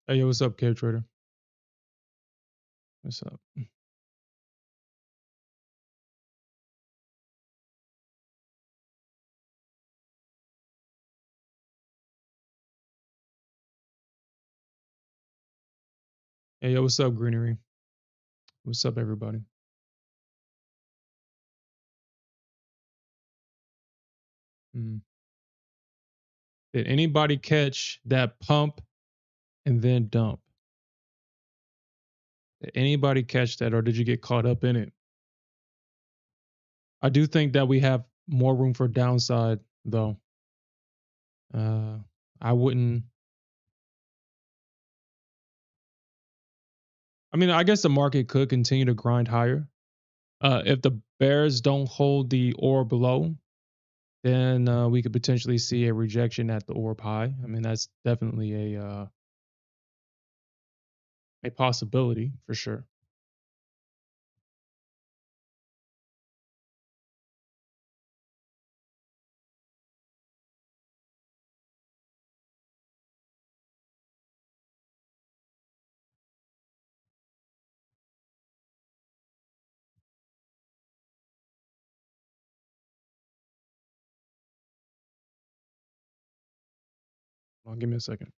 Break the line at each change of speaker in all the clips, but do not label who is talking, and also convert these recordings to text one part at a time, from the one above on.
Hey, yo, what's up, Cave Trader? What's up? Hey, yo, what's up, Greenery? What's up, everybody? Mm. Did anybody catch that pump and then dump? Did anybody catch that, or did you get caught up in it? I do think that we have more room for downside, though. Uh, I wouldn't. I mean, I guess the market could continue to grind higher. If the bears don't hold the orb low, then we could potentially see a rejection at the orb high. I mean, that's definitely a possibility for sure. Hold on, give me a second.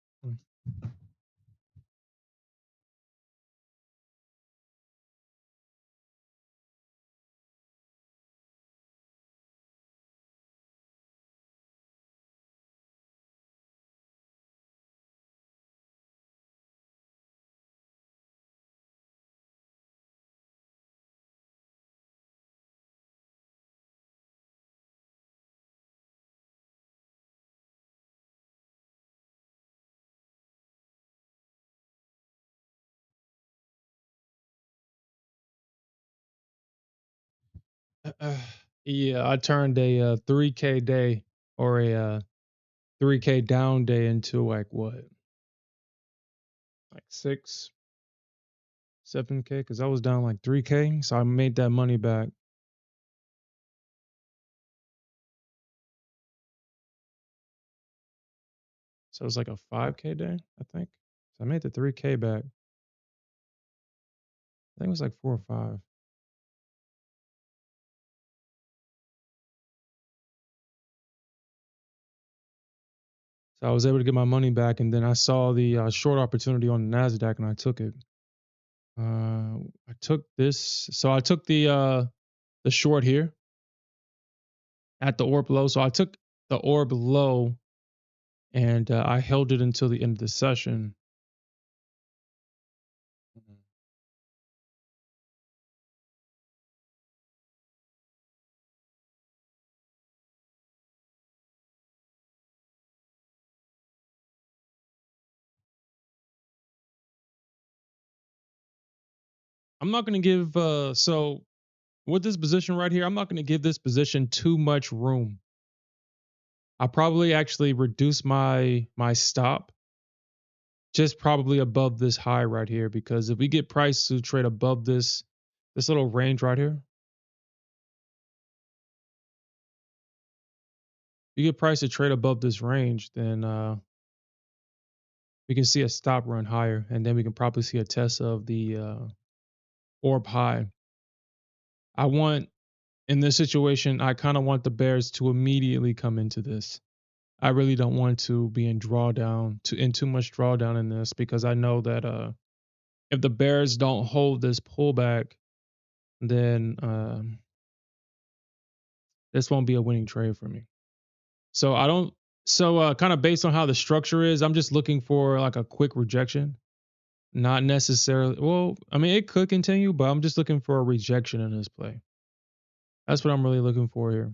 Yeah, I turned a 3K day or a 3K down day into like what, like 7K, because I was down like 3K, so I made that money back. So it was like a 5K day, I think. So I made the 3K back. I think it was like 4 or 5. So I was able to get my money back, and then I saw the short opportunity on the Nasdaq, and I took it. I took this, so I took the short here at the orb low. So I took the orb low, and I held it until the end of the session. Mhm. I'm not going to give so with this position right here, I'm not going to give this position too much room. I'll probably actually reduce my stop just probably above this high right here, because if we get price to trade above this little range right here, if you get price to trade above this range, then we can see a stop run higher, and then we can probably see a test of the orb high. I want in this situation, I kind of want the bears to immediately come into this. I really don't want to be in drawdown, too much drawdown in this, because I know that if the bears don't hold this pullback, then this won't be a winning trade for me. So I don't. So kind of based on how the structure is, I'm just looking for like a quick rejection. Not necessarily. Well, I mean, it could continue, but I'm just looking for a rejection in this play. That's what I'm really looking for here.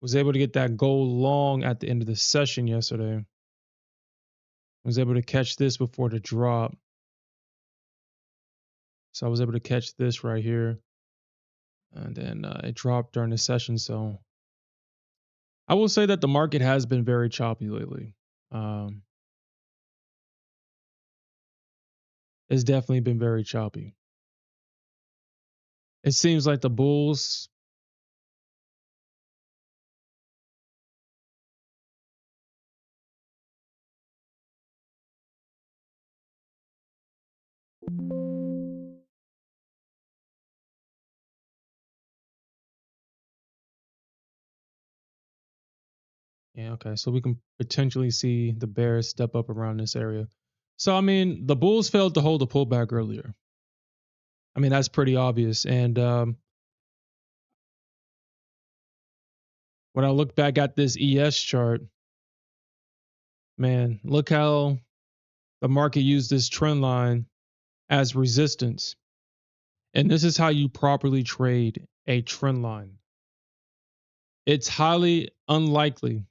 Was able to get that gold long at the end of the session yesterday. Was able to catch this before the drop. So I was able to catch this right here. And then it dropped during the session. So I will say that the market has been very choppy lately. Um, It's definitely been very choppy. It seems like the bulls. Yeah, okay. So we can potentially see the bears step up around this area. So I mean, the bulls failed to hold the pullback earlier. I mean, that's pretty obvious. And when I look back at this ES chart, man, look how the market used this trend line as resistance. And this is how you properly trade a trend line. It's highly unlikely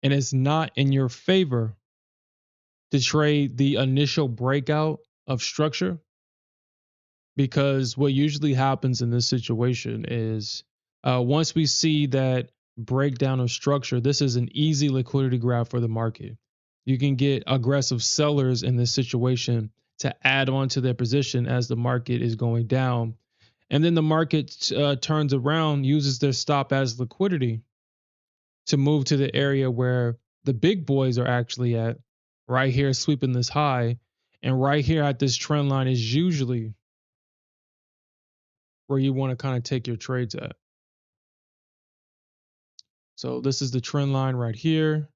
and it's not in your favor to trade the initial breakout of structure, because what usually happens in this situation is once we see that breakdown of structure, this is an easy liquidity grab for the market. You can get aggressive sellers in this situation to add on to their position as the market is going down. And then the market turns around, uses their stop as liquidity to move to the area where the big boys are actually at, right here, sweeping this high. And right here at this trend line is usually where you want to kind of take your trades at. So this is the trend line right here.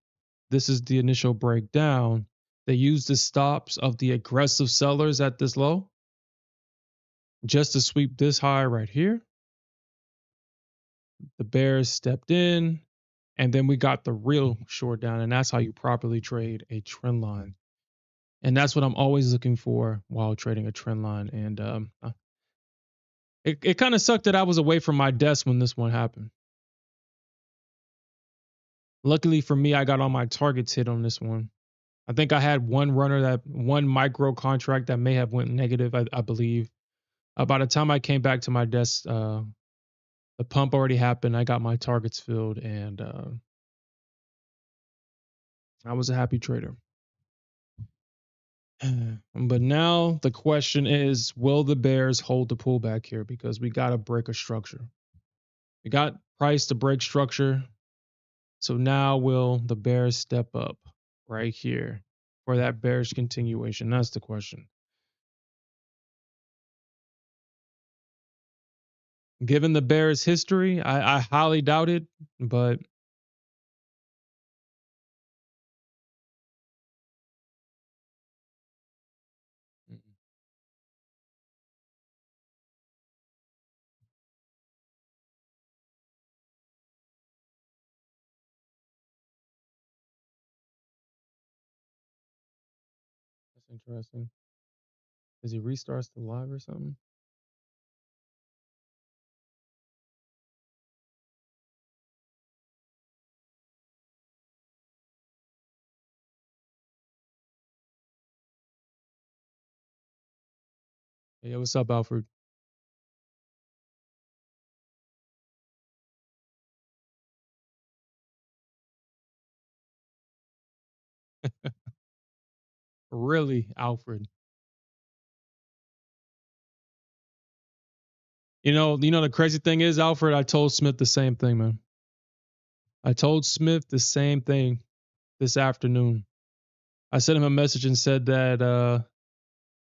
This is the initial breakdown. They use the stops of the aggressive sellers at this low just to sweep this high right here. The bears stepped in, and then we got the real short down, and that's how you properly trade a trend line. And that's what I'm always looking for while trading a trend line. And it kind of sucked that I was away from my desk when this one happened. Luckily for me, I got all my targets hit on this one. I think I had one micro contract that may have went negative, I believe. By the time I came back to my desk, the pump already happened. I got my targets filled, and I was a happy trader. But now the question is, will the bears hold the pullback here? Because we got to break a structure. We got price to break structure. So now will the bears step up right here for that bearish continuation? That's the question. Given the bears' history, I highly doubt it, but that's interesting. Does he restarts the live or something? Yeah, what's up, Alfred? Really, Alfred? The crazy thing is, Alfred, I told Smith the same thing, man. I told Smith the same thing this afternoon. I sent him a message and said that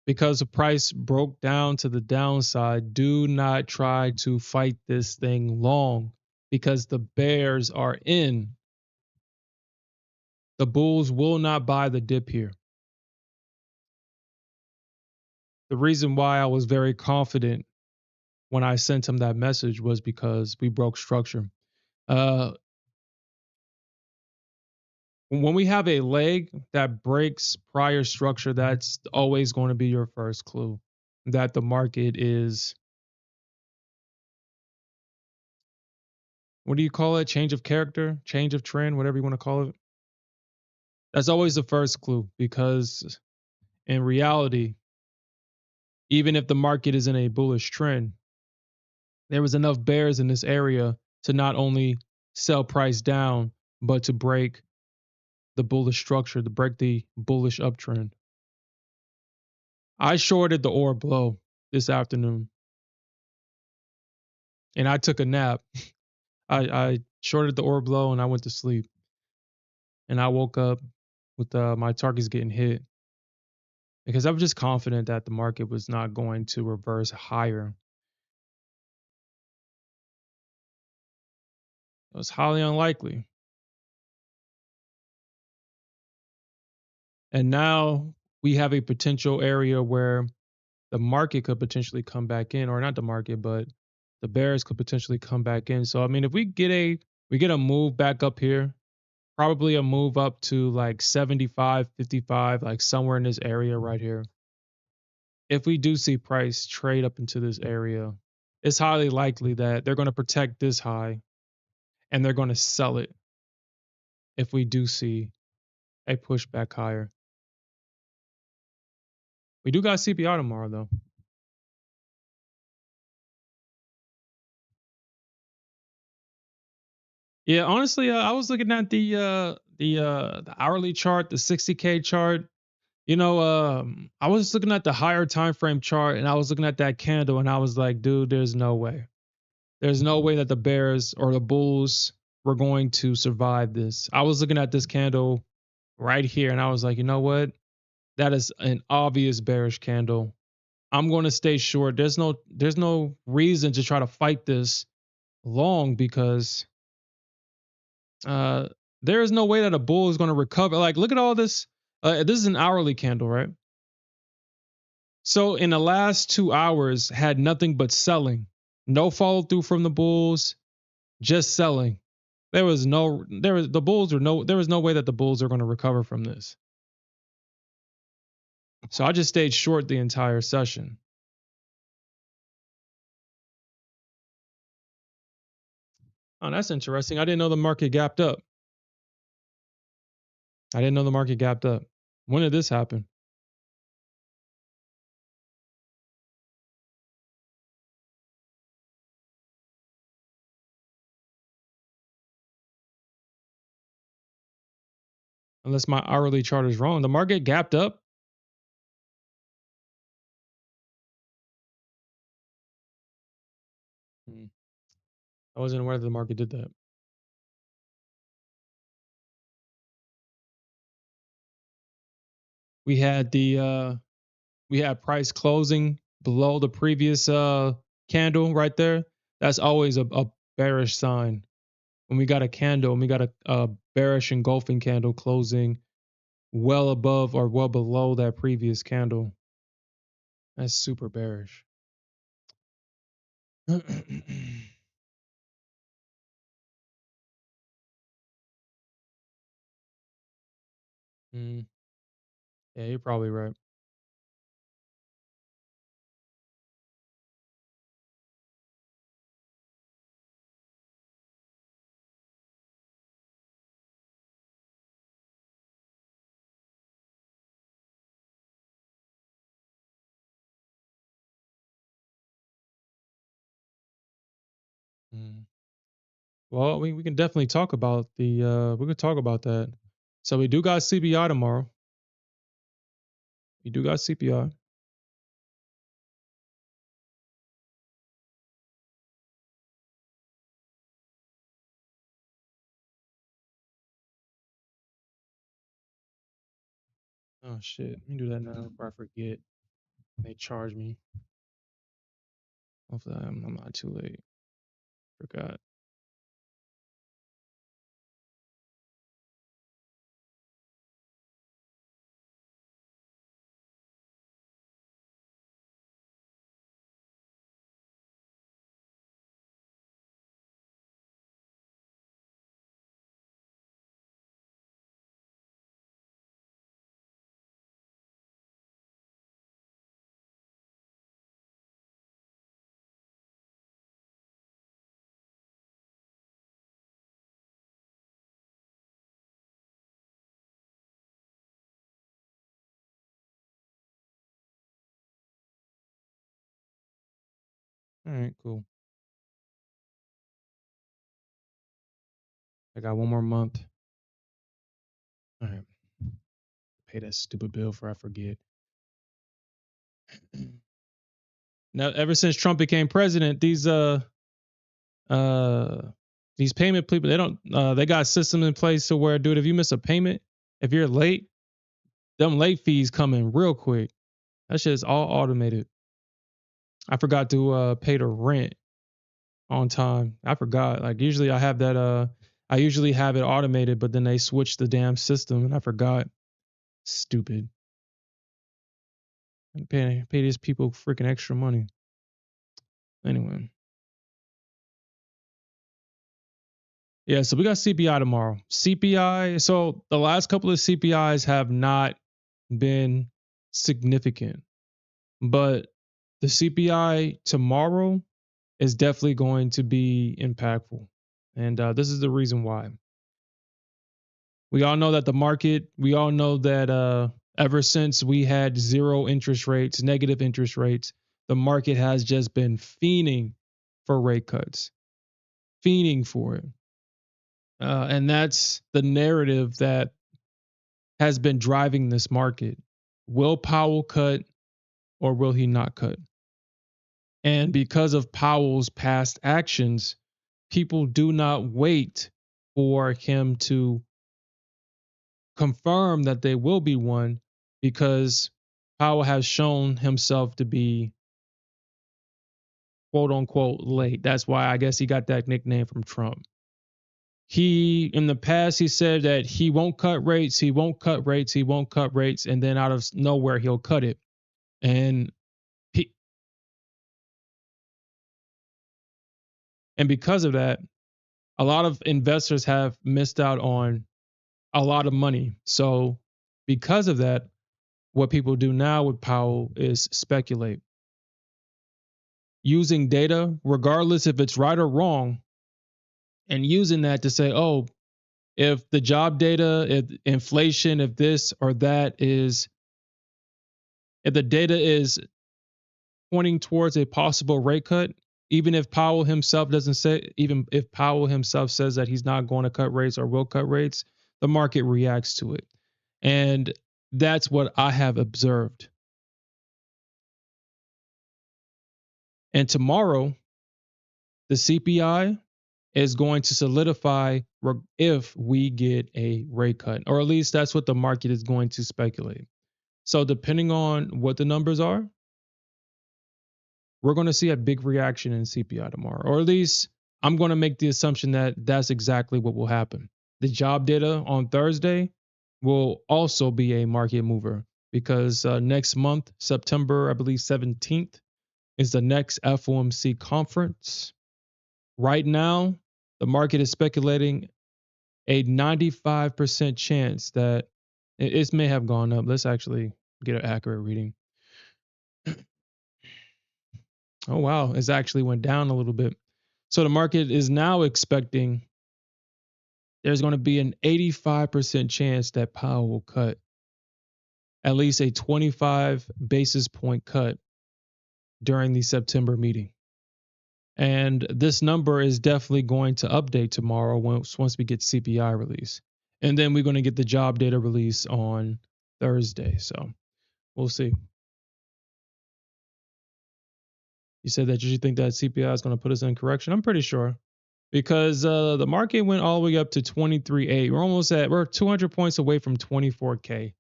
because the price broke down to the downside, do not try to fight this thing long because the bears are in. The bulls will not buy the dip here. The reason why I was very confident when I sent him that message was because we broke structure. Uh, when we have a leg that breaks prior structure, that's always going to be your first clue that the market is, what do you call it? Change of character, change of trend, whatever you want to call it. That's always the first clue, because in reality, even if the market is in a bullish trend, there was enough bears in this area to not only sell price down, but to break the bullish structure, to break the bullish uptrend. I shorted the orb blow this afternoon, and I took a nap. I shorted the orb blow and I went to sleep, and I woke up with my targets getting hit because I was just confident that the market was not going to reverse higher. It was highly unlikely. And now we have a potential area where the market could potentially come back in, or not the market, but the bears could potentially come back in. So I mean, if we get a move back up here, probably a move up to like 75, 55, like somewhere in this area right here. If we do see price trade up into this area, it's highly likely that they're going to protect this high and they're going to sell it if we do see a pushback higher. We do got CPI tomorrow though. Yeah, honestly, I was looking at the hourly chart, the 60K chart. I was looking at the higher time frame chart, and I was looking at that candle, and I was like, dude, there's no way. There's no way that the bears or the bulls were going to survive this. I was looking at this candle right here, and I was like, you know what? That is an obvious bearish candle. I'm going to stay short. There's no reason to try to fight this long because uh, there is no way that a bull is going to recover. Like, look at all this. This is an hourly candle, right? So in the last 2 hours, had nothing but selling, no follow through from the bulls, just selling. There was no way that the bulls are going to recover from this. So I just stayed short the entire session. Oh, that's interesting. I didn't know the market gapped up. I didn't know the market gapped up. When did this happen? Unless my hourly chart is wrong. The market gapped up. Hmm. I wasn't aware that the market did that. We had we had price closing below the previous candle right there. That's always a bearish sign. When we got a candle and we got a bearish engulfing candle closing well above or well below that previous candle, that's super bearish. Mm, yeah, you're probably right. Mm. Well, we can definitely talk about we could talk about that. So we do got CPI tomorrow. We do got CPI. Oh shit. Let me do that now before I forget. They charge me. Hopefully I'm not too late. Forgot. All right, cool. I got one more month. All right. Pay that stupid bill before I forget. Now, ever since Trump became president, uh these payment people, they don't they got systems in place to where, dude, if you miss a payment, if you're late, them late fees come in real quick. That shit is all automated. I forgot to pay the rent on time. I forgot. Like usually I usually have it automated, but then they switched the damn system and I forgot. Stupid. Pay these people freaking extra money. Anyway. Yeah, so we got CPI tomorrow. CPI, so the last couple of CPIs have not been significant, but the CPI tomorrow is definitely going to be impactful. And this is the reason why. We all know that we all know that ever since we had zero interest rates, negative interest rates, the market has just been fiending for rate cuts, fiending for it. And that's the narrative that has been driving this market. Will Powell cut or will he not cut? And because of Powell's past actions, people do not wait for him to confirm that they will be one, because Powell has shown himself to be quote unquote late. That's why I guess he got that nickname from Trump. He, in the past, he said that he won't cut rates, he won't cut rates, he won't cut rates, and then out of nowhere he'll cut it. And he, and because of that, a lot of investors have missed out on a lot of money. So because of that, what people do now with Powell is speculate using data, regardless if it's right or wrong, and using that to say, oh, if the job data, if inflation, if this or that is, if the data is pointing towards a possible rate cut, even if Powell himself doesn't say, even if Powell himself says that he's not going to cut rates or will cut rates, the market reacts to it. And that's what I have observed. And tomorrow, the CPI is going to solidify if we get a rate cut, or at least that's what the market is going to speculate. So depending on what the numbers are, we're going to see a big reaction in CPI tomorrow, or at least I'm going to make the assumption that that's exactly what will happen. The job data on Thursday will also be a market mover, because next month, September, I believe 17th, is the next FOMC conference. Right now, the market is speculating a 95% chance that it may have gone up. Let's actually get an accurate reading. Oh, wow. It's actually went down a little bit. So the market is now expecting there's going to be an 85% chance that Powell will cut at least a 25 basis point cut during the September meeting. And this number is definitely going to update tomorrow once we get CPI release. And then we're going to get the job data release on Thursday. So we'll see. You said that you think that CPI is going to put us in correction. I'm pretty sure, because the market went all the way up to 23.8. We're 200 points away from 24K.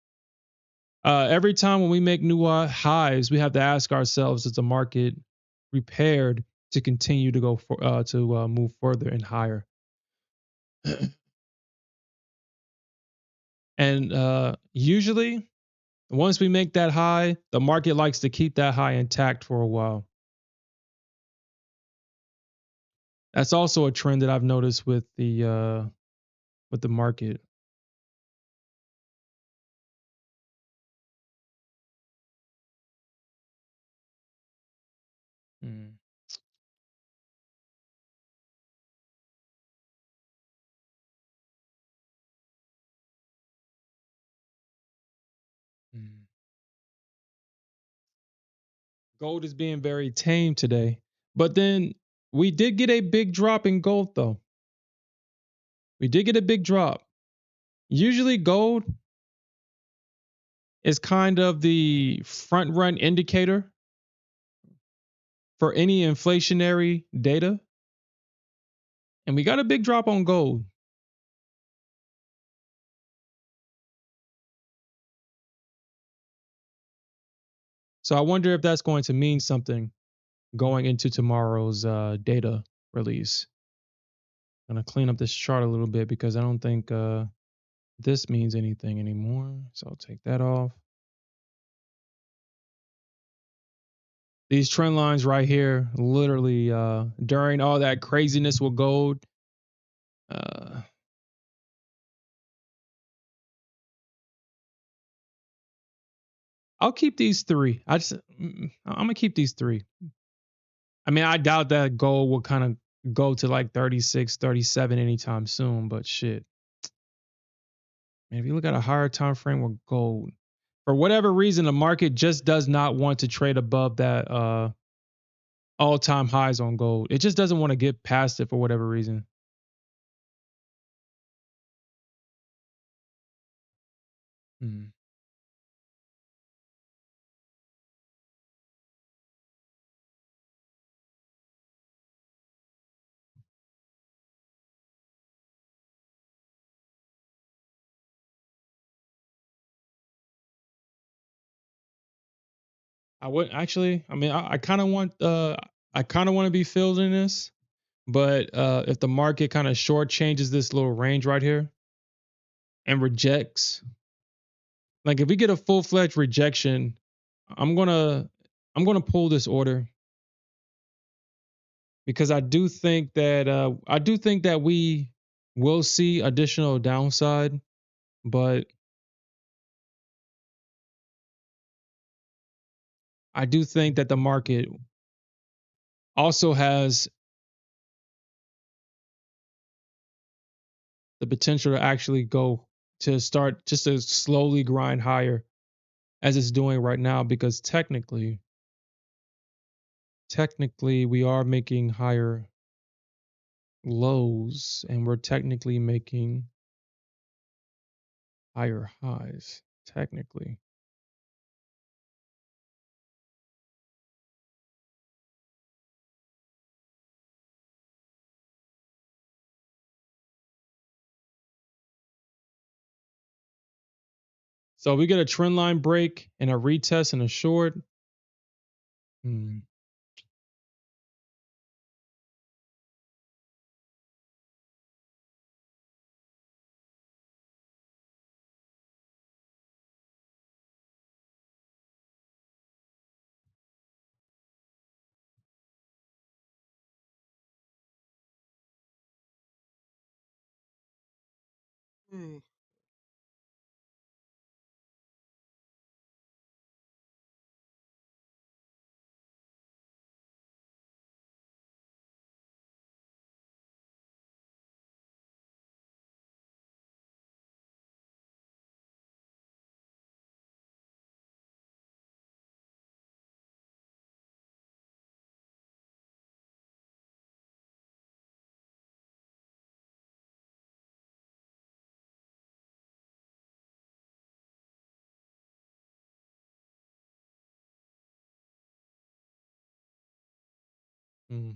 Every time when we make new highs, we have to ask ourselves, is the market prepared to continue to go move further and higher? And usually, once we make that high, the market likes to keep that high intact for a while. That's also a trend that I've noticed with the market. Mm. Mm. Gold is being very tame today, but then we did get a big drop in gold, though. We did get a big drop. Usually, gold is kind of the front run indicator for any inflationary data. And we got a big drop on gold. So I wonder if that's going to mean something going into tomorrow's data release. I'm gonna clean up this chart a little bit because I don't think this means anything anymore. So I'll take that off. These trend lines right here, literally during all that craziness with gold, uh, I'll keep these three. I'm gonna keep these three. I mean, I doubt that gold will kind of go to like 36, 37 anytime soon, but shit. Man, if you look at a higher time frame with gold, for whatever reason, the market just does not want to trade above that all-time highs on gold. It just doesn't want to get past it for whatever reason. Hmm. I would actually. I mean, I kind of want. I kind of want to be filled in this, but if the market kind of short changes this little range right here and rejects, like if we get a full fledged rejection, I'm gonna I'm gonna pull this order because I do think that we will see additional downside, but I do think that the market also has the potential to actually go to start just to slowly grind higher as it's doing right now because technically we are making higher lows and we're technically making higher highs technically. So we get a trend line break and a retest and a short. Hmm. Hmm. Hmm.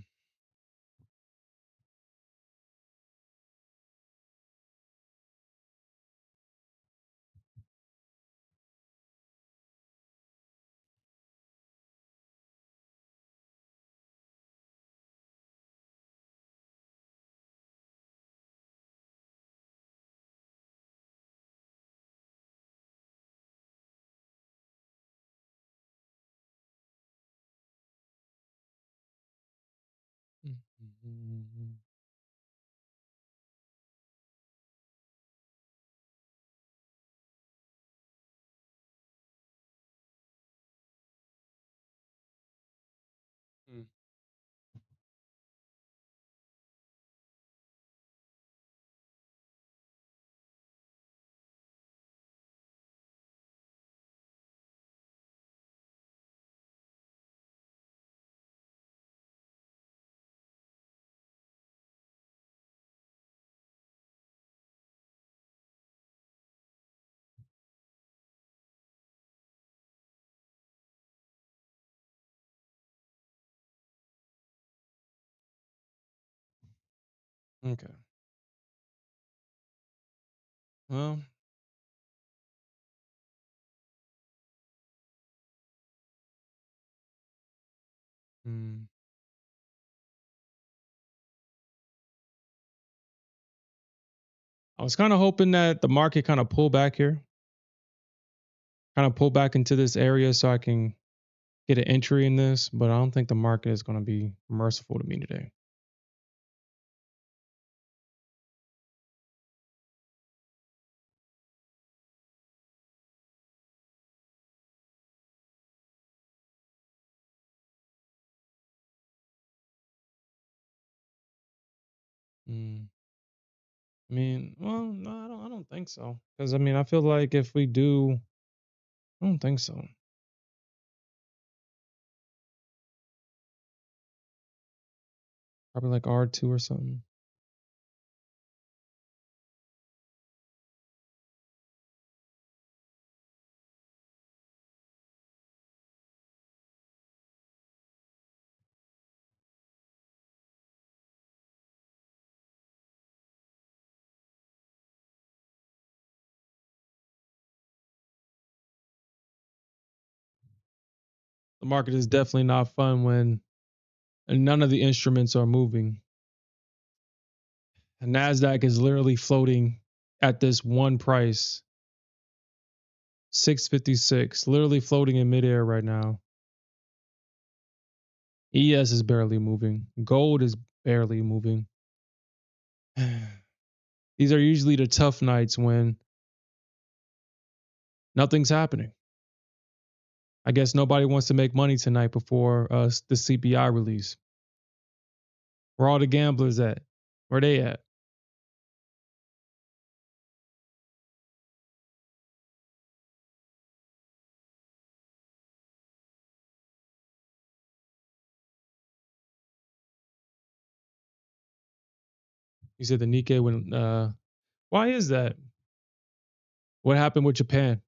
Hmm. Hmm. Okay. Well, mm, I was kind of hoping that the market kind of pull back here, kind of pull back into this area so I can get an entry in this, but I don't think the market is going to be merciful to me today. Mm. I mean, well, no, I don't think so. Because I mean, I feel like if we do, I don't think so. Probably like R2 or something. The market is definitely not fun when none of the instruments are moving. And Nasdaq is literally floating at this one price, 656, literally floating in midair right now. ES is barely moving. Gold is barely moving. These are usually the tough nights when nothing's happening. I guess nobody wants to make money tonight before the CPI release. Where all the gamblers at? Where they at? You said the Nikkei went. Why is that? What happened with Japan?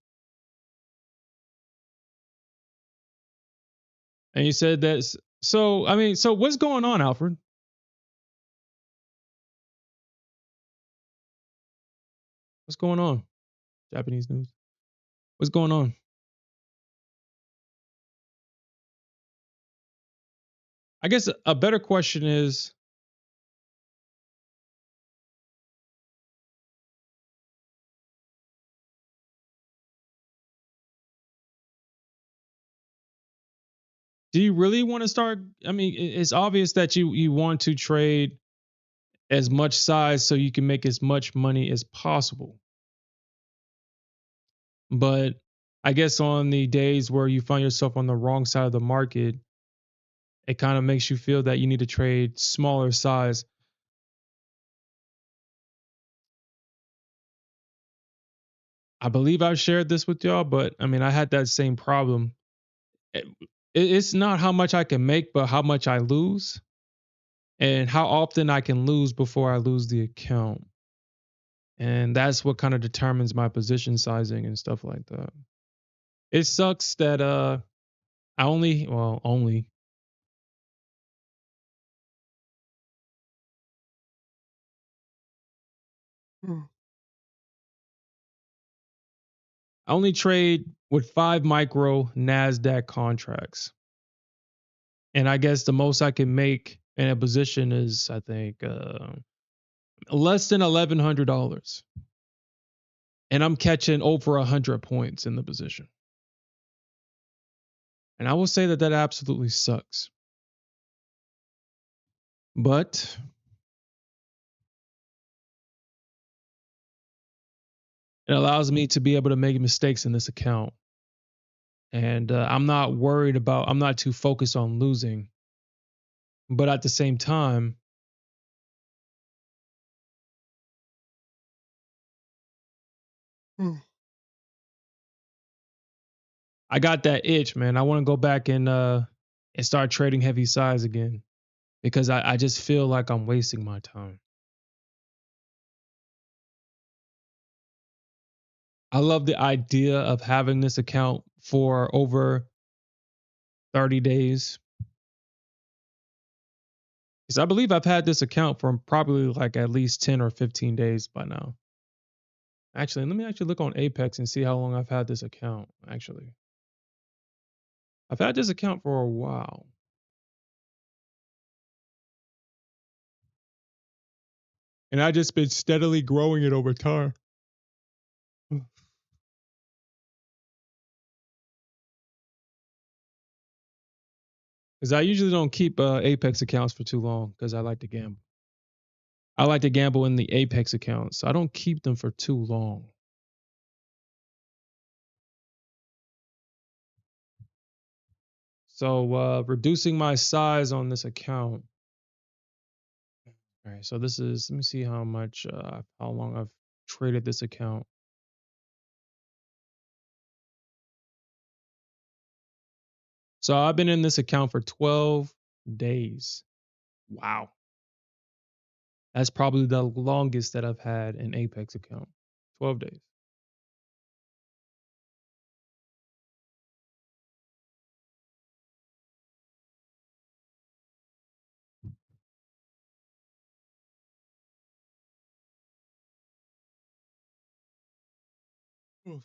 And you said that. So I mean, so what's going on, Alfred? What's going on? Japanese news. What's going on? I guess a better question is, do you really want to start? I mean, it's obvious that you want to trade as much size so you can make as much money as possible. But I guess on the days where you find yourself on the wrong side of the market, it kind of makes you feel that you need to trade smaller size. I believe I've shared this with y'all, but I mean, I had that same problem. It- It's not how much I can make, but how much I lose and how often I can lose before I lose the account. And that's what kind of determines my position sizing and stuff like that. It sucks that I only trade with 5 micro Nasdaq contracts. And I guess the most I can make in a position is I think less than $1,100. And I'm catching over 100 points in the position. And I will say that that absolutely sucks. But it allows me to be able to make mistakes in this account. And I'm not worried about, I'm not too focused on losing. But at the same time, I got that itch, man. I want to go back and start trading heavy size again because I just feel like I'm wasting my time. I love the idea of having this account for over 30 days. Because I believe I've had this account for probably like at least 10 or 15 days by now. Actually, let me actually look on Apex and see how long I've had this account. Actually, I've had this account for a while. And I just been steadily growing it over time. Because I usually don't keep Apex accounts for too long because I like to gamble. I like to gamble in the Apex accounts. So I don't keep them for too long. So reducing my size on this account. All right, so this is, let me see how much, how long I've traded this account. So I've been in this account for 12 days. Wow. That's probably the longest that I've had an Apex account. 12 days. Oof.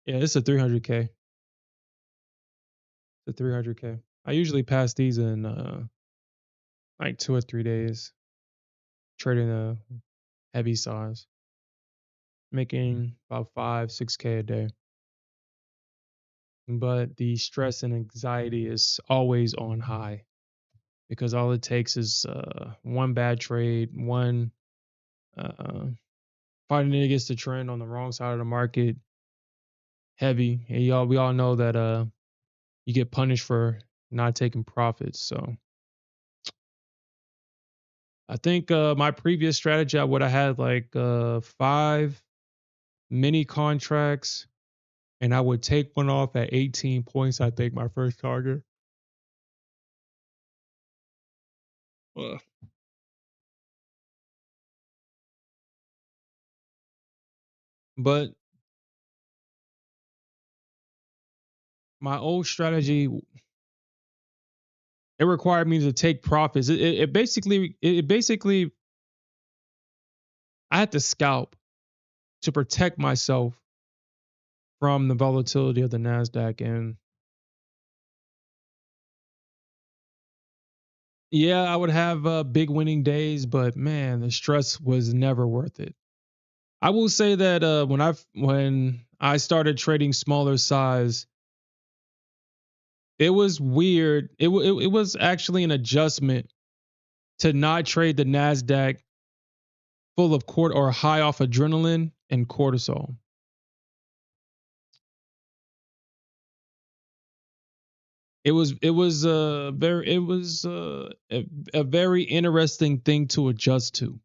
Yeah, it's a 300K. It's a 300K. I usually pass these in like 2 or 3 days, trading a heavy size, making about 5, 6K a day. But the stress and anxiety is always on high because all it takes is one bad trade, one uh, fighting against the trend on the wrong side of the market, heavy. And we all know that you get punished for not taking profits. So I think my previous strategy, I would have had like 5 mini contracts, and I would take one off at 18 points. I think my first target. Ugh. But my old strategy, it required me to take profits. It basically I had to scalp to protect myself from the volatility of the Nasdaq. And yeah, I would have big winning days, but man, the stress was never worth it. I will say that when I started trading smaller size, it was weird. It was actually an adjustment to not trade the Nasdaq full of or high off adrenaline and cortisol. It was a very interesting thing to adjust to.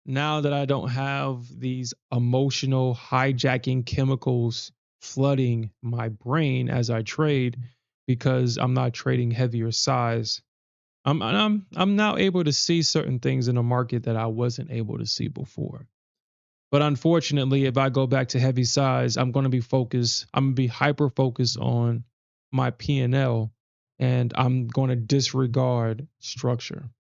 Now that I don't have these emotional hijacking chemicals flooding my brain as I trade because I'm not trading heavier size. I'm now able to see certain things in the market that I wasn't able to see before. But unfortunately, if I go back to heavy size, I'm going to be focused. I'm going to be hyper focused on my P&L, and I'm going to disregard structure.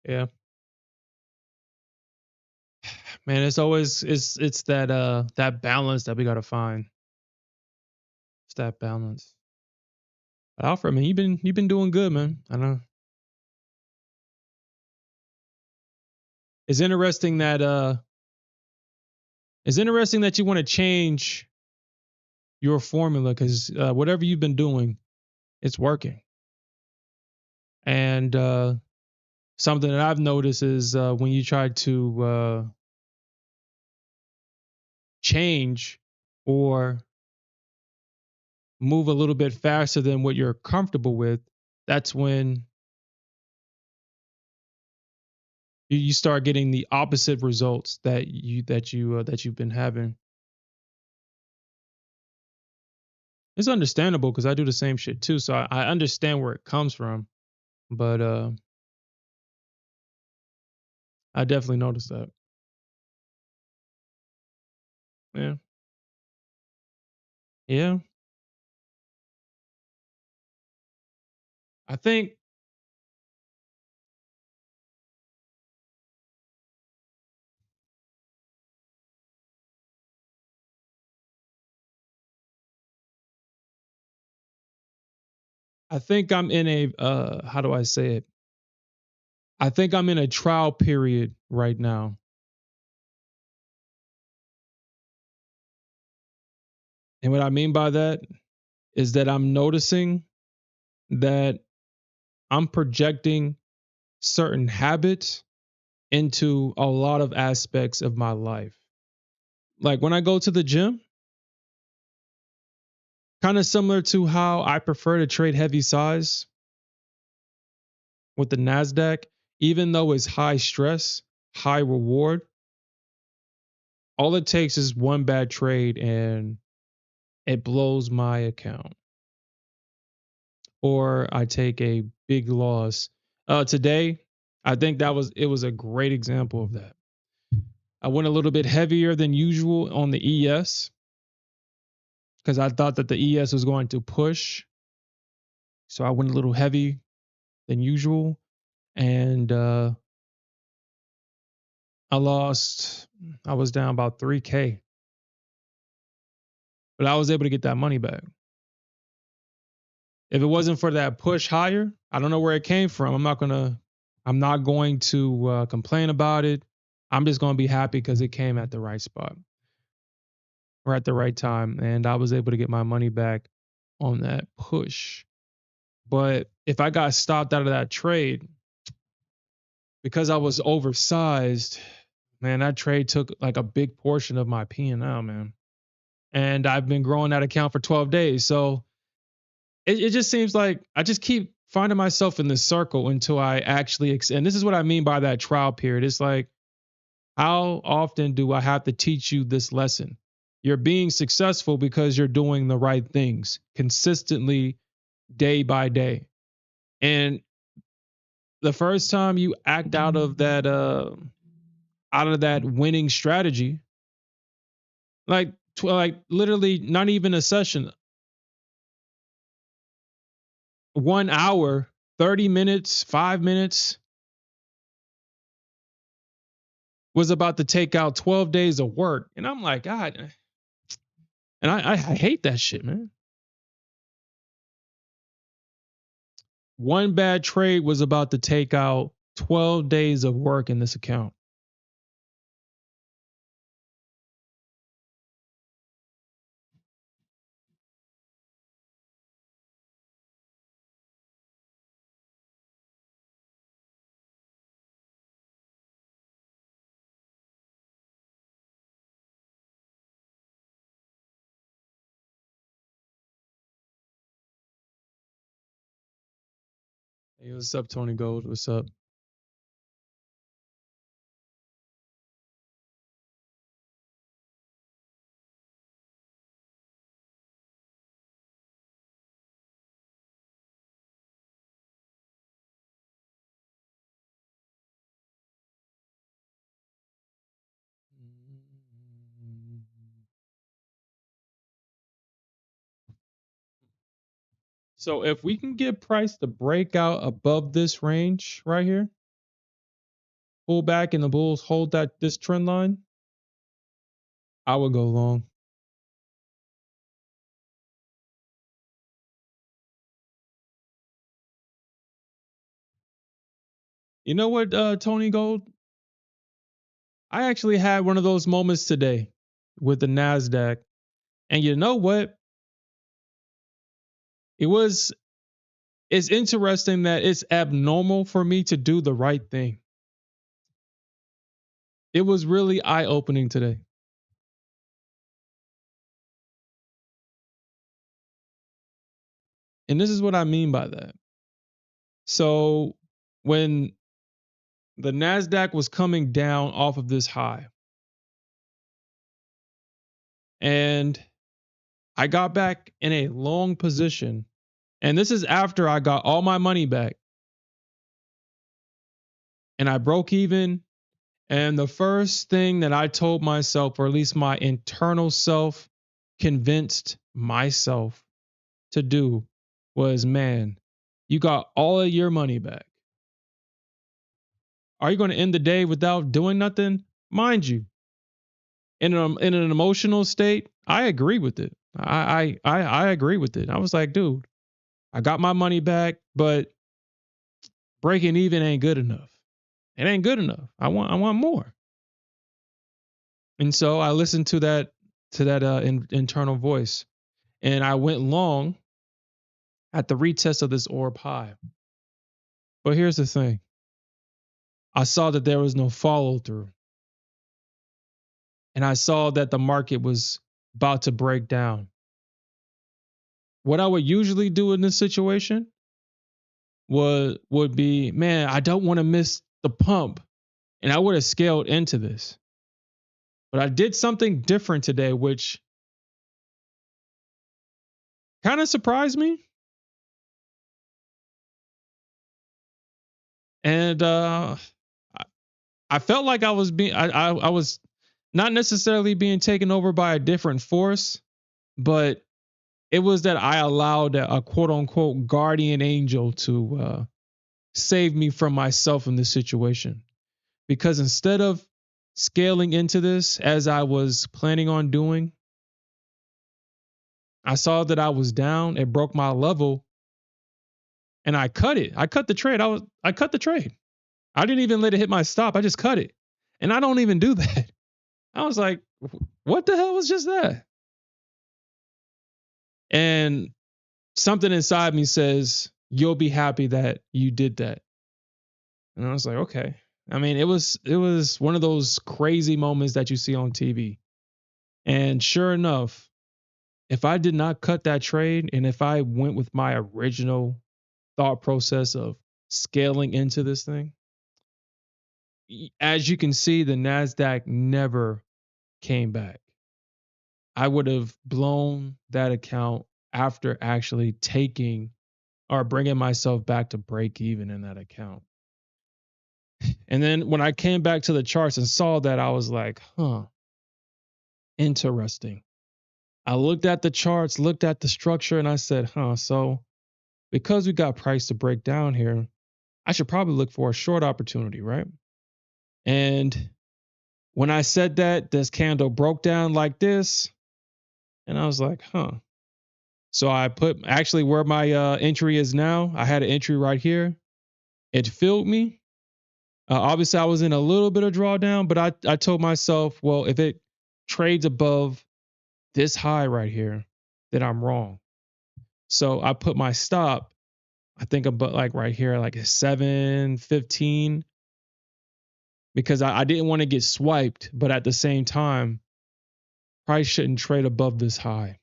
Yeah, man, it's that balance that we got to find. It's that balance. Alfred, man, you've been doing good, man. I know. It's interesting that you want to change your formula because whatever you've been doing, it's working. And something that I've noticed is when you try to change or move a little bit faster than what you're comfortable with, that's when you start getting the opposite results that you've been having. It's understandable because I do the same shit too, so I understand where it comes from. But I definitely noticed that. Yeah, yeah. I think I think I'm in a how do I say it? I think I'm in a trial period right now. And what I mean by that is that I'm noticing that I'm projecting certain habits into a lot of aspects of my life. Like when I go to the gym, kind of similar to how I prefer to trade heavy size with the Nasdaq, even though it's high stress, high reward, all it takes is one bad trade and it blows my account. Or I take a big loss. Today, I think it was a great example of that. I went a little bit heavier than usual on the ES because I thought that the ES was going to push. So I went a little heavy than usual. And I was down about 3K, but I was able to get that money back. If it wasn't for that push higher, I don't know where it came from. I'm not going to complain about it. I'm just going to be happy because it came at the right spot or at the right time. And I was able to get my money back on that push. But if I got stopped out of that trade because I was oversized, man, that trade took like a big portion of my P&L, man. And I've been growing that account for 12 days. So it just seems like I just keep finding myself in this circle until I actually, and this is what I mean by that trial period. It's like, how often do I have to teach you this lesson? You're being successful because you're doing the right things consistently day by day. And the first time you act out of that winning strategy, like literally not even a session, 1 hour, 30 minutes, 5 minutes was about to take out 12 days of work. And I'm like, God, and I hate that shit, man. One bad trade was about to take out 12 days of work in this account. Hey, what's up, Tony Gold? What's up? So if we can get price to break out above this range right here, pull back and the bulls hold that this trend line, I would go long. You know what, Tony Gold? I actually had one of those moments today with the Nasdaq, and you know what? It was it's interesting that it's abnormal for me to do the right thing. It was really eye opening today. And this is what I mean by that. So when the Nasdaq was coming down off of this high, and I got back in a long position, and this is after I got all my money back and I broke even. And the first thing that I told myself, or at least my internal self convinced myself to do, was, man, you got all of your money back. Are you going to end the day without doing nothing? Mind you, in an emotional state, I agree with it. I agree with it. I was like, dude, I got my money back, but breaking even ain't good enough. It ain't good enough. I want more. And so I listened to that internal voice, and I went long at the retest of this orb high. But here's the thing: I saw that there was no follow through, and I saw that the market was about to break down. What I would usually do in this situation would be, man, I don't want to miss the pump, and I would have scaled into this. But I did something different today, which kind of surprised me. And I felt like I was not necessarily being taken over by a different force, but it was that I allowed a quote unquote guardian angel to save me from myself in this situation. Because instead of scaling into this as I was planning on doing, I saw that I was down. It broke my level, and I cut it. I cut the trade. I cut the trade. I didn't even let it hit my stop. I just cut it. And I don't even do that. I was like, what the hell was just that? And something inside me says, you'll be happy that you did that. And I was like, okay. I mean, it was one of those crazy moments that you see on TV. And sure enough, if I did not cut that trade, and if I went with my original thought process of scaling into this thing, as you can see, the NASDAQ never came back. I would have blown that account after actually taking or bringing myself back to break even in that account. And then when I came back to the charts and saw that, I was like, huh, interesting. I looked at the charts, looked at the structure, and I said, huh, so because we got price to break down here, I should probably look for a short opportunity, right? And when I said that, this candle broke down like this, and I was like, huh. So I put actually where my entry is now, I had an entry right here. It filled me. Obviously, I was in a little bit of drawdown, but I told myself, well, if it trades above this high right here, then I'm wrong. So I put my stop, I think about like right here, like a 715, because I didn't want to get swiped, but at the same time, price shouldn't trade above this high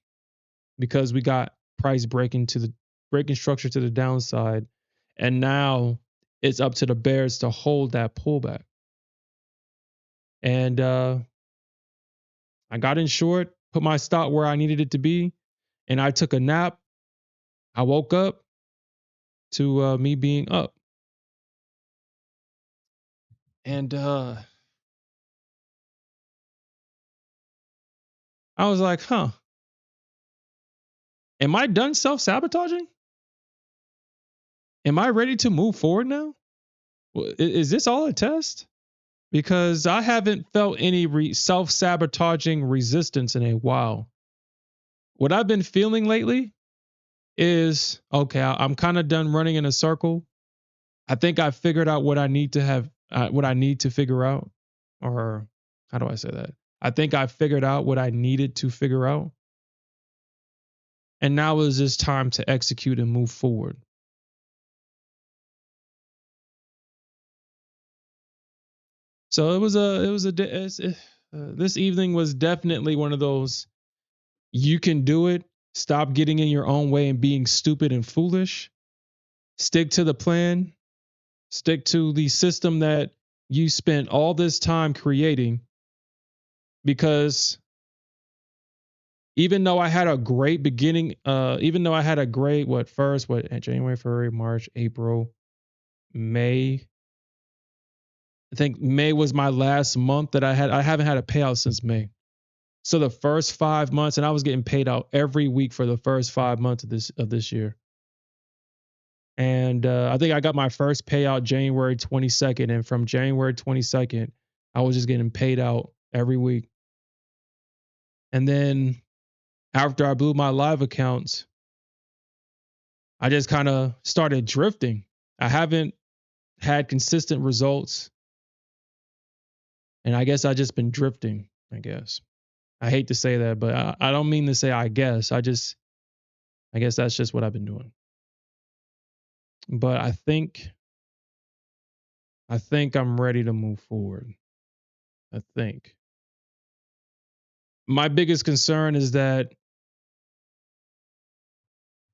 because we got price breaking structure to the downside. And now it's up to the bears to hold that pullback. And I got in short, put my stop where I needed it to be, and I took a nap. I woke up to me being up. And I was like, huh, am I done self sabotaging? Am I ready to move forward now? Is this all a test? Because I haven't felt any self sabotaging resistance in a while. What I've been feeling lately is, okay, I'm kind of done running in a circle. I think I figured out what I need to what I need to figure out. Or how do I say that? I think I figured out what I needed to figure out. And now is just time to execute and move forward. So this evening was definitely one of those you can do it. Stop getting in your own way and being stupid and foolish. Stick to the plan. Stick to the system that you spent all this time creating because even though I had a great beginning, even though I had a great January, February, March, April, May. I think May was my last month that I haven't had a payout since May. So the first 5 months, and I was getting paid out every week for the first 5 months of this year. And I think I got my first payout January 22nd, and from January 22nd, I was just getting paid out every week. And then after I blew my live accounts, I just kind of started drifting. I haven't had consistent results, and I guess I just been drifting, I guess. I hate to say that, but I don't mean to say I guess. I guess that's just what I've been doing. But I think I'm ready to move forward. I think. My biggest concern is that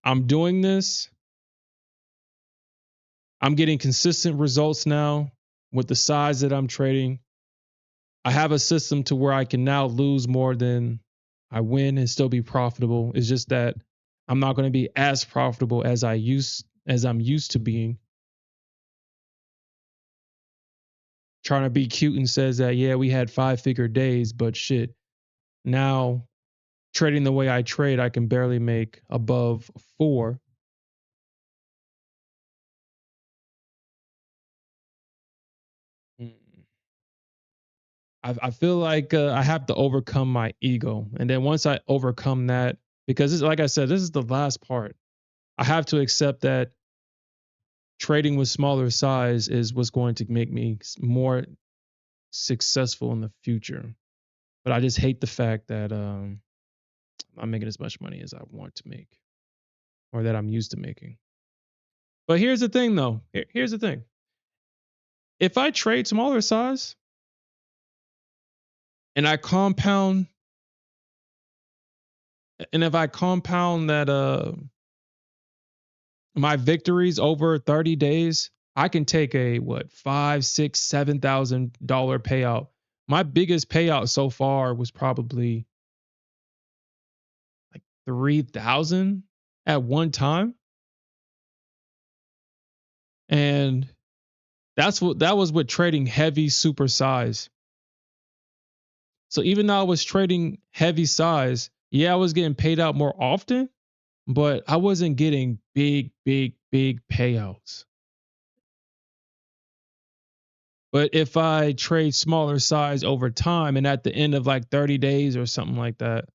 I'm doing this. I'm getting consistent results now with the size that I'm trading. I have a system to where I can now lose more than I win and still be profitable. It's just that I'm not going to be as profitable as I'm used to being. Trying to be cute and says that, yeah, we had 5-figure days, but shit, now trading the way I trade, I can barely make above 4. Mm. I feel like I have to overcome my ego. And then once I overcome that, because like I said, this is the last part. I have to accept that trading with smaller size is what's going to make me more successful in the future. But I just hate the fact that I'm not making as much money as I want to make or that I'm used to making. But here's the thing, though. Here's the thing. If I trade smaller size and I compound, and if I compound that my victories over 30 days, I can take a what 5, 6, $7,000 payout. My biggest payout so far was probably like 3,000 at one time, and that was with trading heavy super size. So even though I was trading heavy size, yeah, I was getting paid out more often, but I wasn't getting big payouts. But if I trade smaller size over time and at the end of like 30 days or something like that,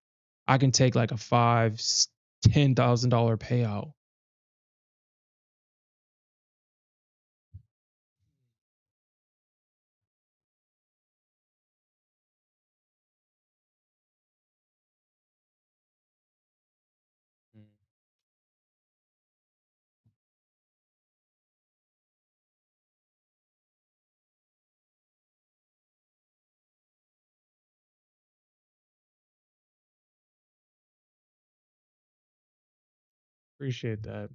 I can take like a $10,000 payout. Mm. Appreciate that.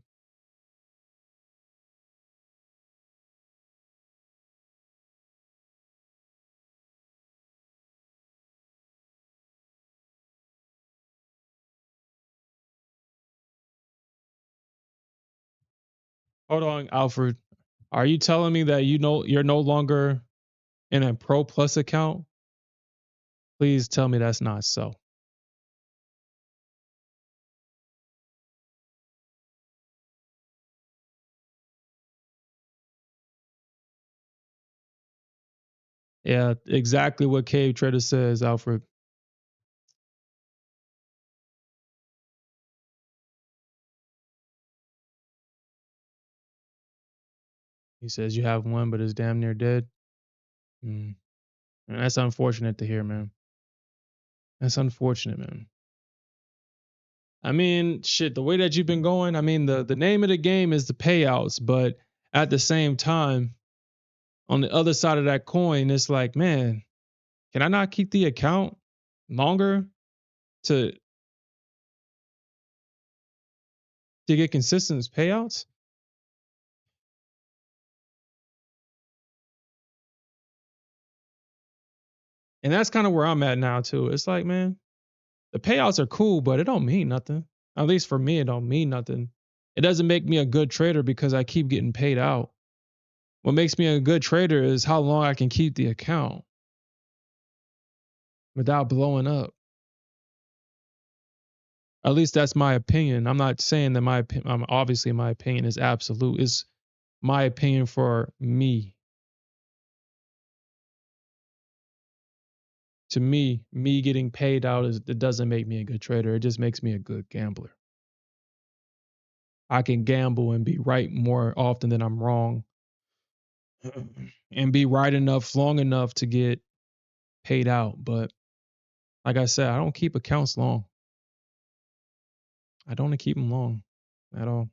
Hold on, Alfred. Are you telling me that you're no longer in a Pro Plus account? Please tell me that's not so. Yeah, exactly what Cave Trader says, Alfred. He says you have one, but it's damn near dead. Mm. And that's unfortunate to hear, man. That's unfortunate, man. I mean, shit, the way that you've been going, I mean, the name of the game is the payouts, but at the same time, on the other side of that coin, it's like, man, can I not keep the account longer to get consistent payouts? And that's kind of where I'm at now too. It's like, man, the payouts are cool, but it don't mean nothing. At least for me, it don't mean nothing. It doesn't make me a good trader because I keep getting paid out. What makes me a good trader is how long I can keep the account without blowing up. At least that's my opinion. I'm not saying that my opinion, obviously my opinion is absolute. It's my opinion for me. To me getting paid out it doesn't make me a good trader. It just makes me a good gambler. I can gamble and be right more often than I'm wrong and be right enough long enough to get paid out. But like I said, I don't keep accounts long. I don't keep them long at all.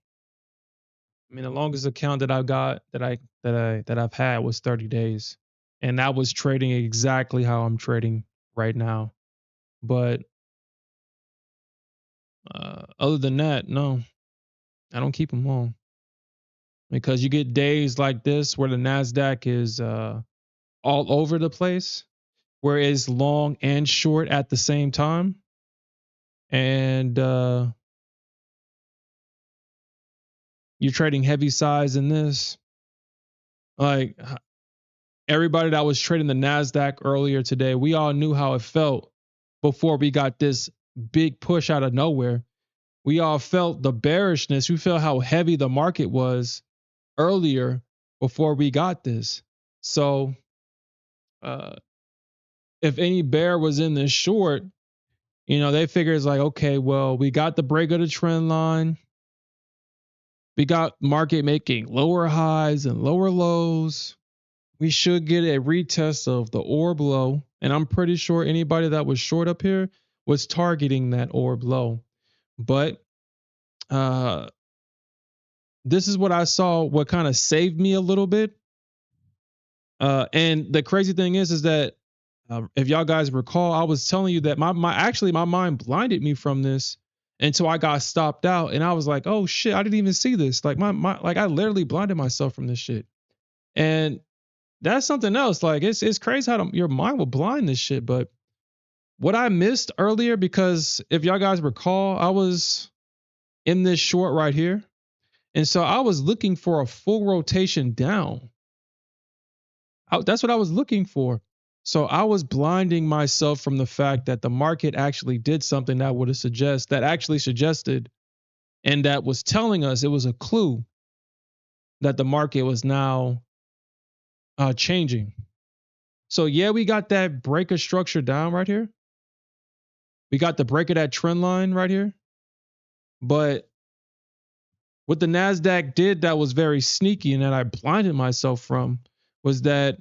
I mean, the longest account that I've got that I've had was 30 days. And that was trading exactly how I'm trading right now. But other than that, no, I don't keep them long because you get days like this where the Nasdaq is all over the place, where it's long and short at the same time, and you're trading heavy size in this. Like everybody that was trading the Nasdaq earlier today, we all knew how it felt before we got this big push out of nowhere. We all felt the bearishness. We felt how heavy the market was earlier before we got this. So uh, if any bear was in this short, they figure it's like, okay, well, we got the break of the trend line. We got market making lower highs and lower lows. We should get a retest of the orb low. And I'm pretty sure anybody that was short up here was targeting that orb low. But this is what I saw, what kind of saved me a little bit. And the crazy thing is that if y'all guys recall, I was telling you that my mind blinded me from this until I got stopped out, and I was like, oh shit, I didn't even see this. Like like I literally blinded myself from this shit, and that's something else. Like it's crazy how your mind will blind this shit. But what I missed earlier, because if y'all guys recall, I was in this short right here, and so I was looking for a full rotation down. That's what I was looking for. So I was blinding myself from the fact that the market actually did something that would have actually suggested and that was telling us it was a clue that the market was now changing. So yeah, we got that breaker structure down right here. We got the break of that trend line right here. But what the Nasdaq did that was very sneaky and that I blinded myself from was that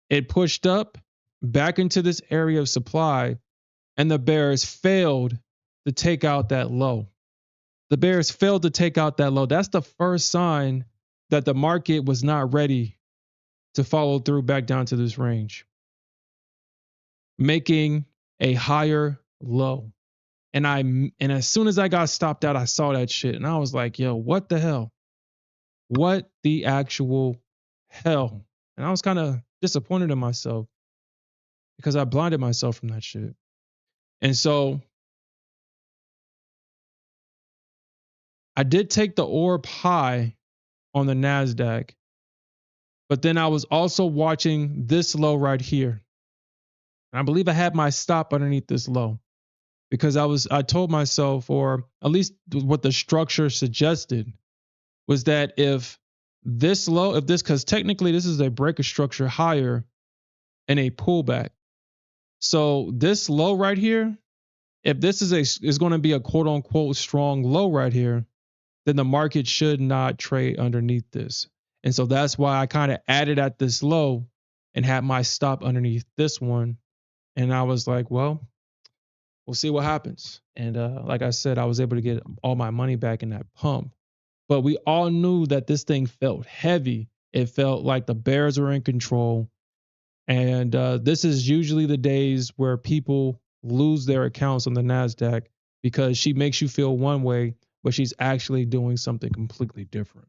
it pushed up back into this area of supply, and the bears failed to take out that low. The bears failed to take out that low. That's the first sign that the market was not ready to follow through back down to this range, making a higher low. And as soon as I got stopped out, I saw that shit and I was like, yo, what the hell? What the actual hell? And I was kind of disappointed in myself because I blinded myself from that shit. And so I did take the orb high on the Nasdaq, but then I was also watching this low right here. And I believe I had my stop underneath this low because I told myself, or at least what the structure suggested, was that if because technically this is a breaker structure higher and a pullback. So this low right here, if this is going to be a quote unquote strong low right here, then the market should not trade underneath this. And so that's why I kind of added at this low and had my stop underneath this one. And I was like, well, we'll see what happens. And like I said, I was able to get all my money back in that pump. But we all knew that this thing felt heavy It felt like the bears were in control. And this is usually the days where people lose their accounts on the NASDAQ because she makes you feel one way, but she's actually doing something completely different.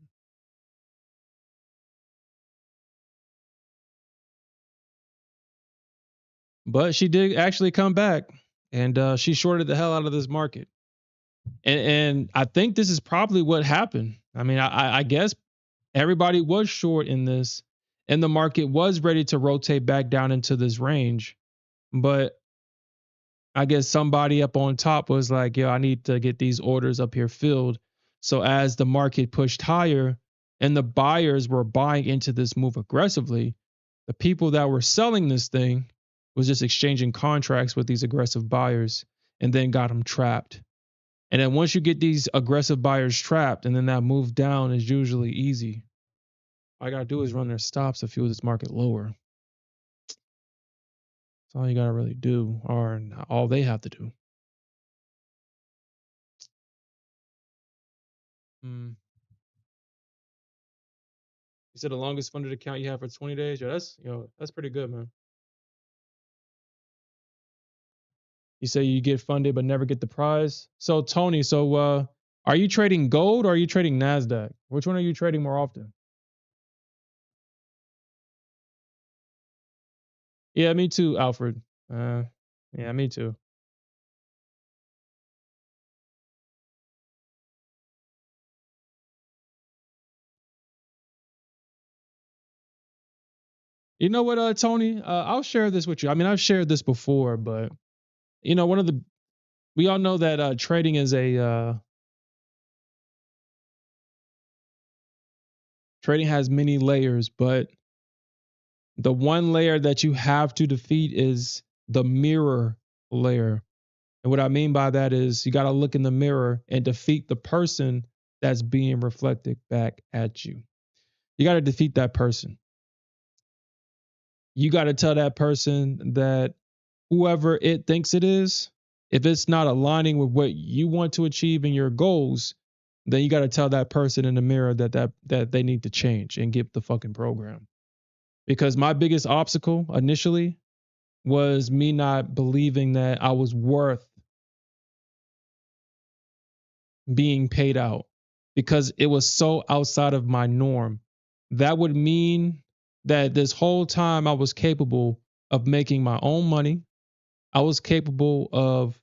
But she did actually come back and she shorted the hell out of this market. And I think this is probably what happened. I mean, I guess everybody was short in this, and the market was ready to rotate back down into this range. But I guess somebody up on top was like, yo, I need to get these orders up here filled. So as the market pushed higher and the buyers were buying into this move aggressively, the people that were selling this thing was just exchanging contracts with these aggressive buyers and then got them trapped. And then once you get these aggressive buyers trapped, and then that move down is usually easy. All I gotta do is run their stops to fuel this market lower. That's all you gotta really do, or all they have to do. Hmm. You said the longest funded account you have for 20 days? Yeah, that's pretty good, man. You say you get funded but never get the prize. So Tony, are you trading gold or are you trading Nasdaq? Which one are you trading more often? Yeah, me too, Alfred. Uh, yeah, me too. You know what, Tony? I'll share this with you. I mean, I've shared this before, but one of the we all know that trading is a trading has many layers, but the one layer that you have to defeat is the mirror layer. And what I mean by that is you got to look in the mirror and defeat the person that's being reflected back at you. You got to defeat that person. You got to tell that person that whoever it thinks it is, if it's not aligning with what you want to achieve in your goals, then you got to tell that person in the mirror that they need to change and get the fucking program. Because my biggest obstacle initially was me not believing that I was worth being paid out because it was so outside of my norm. That would mean that this whole time I was capable of making my own money. I was capable of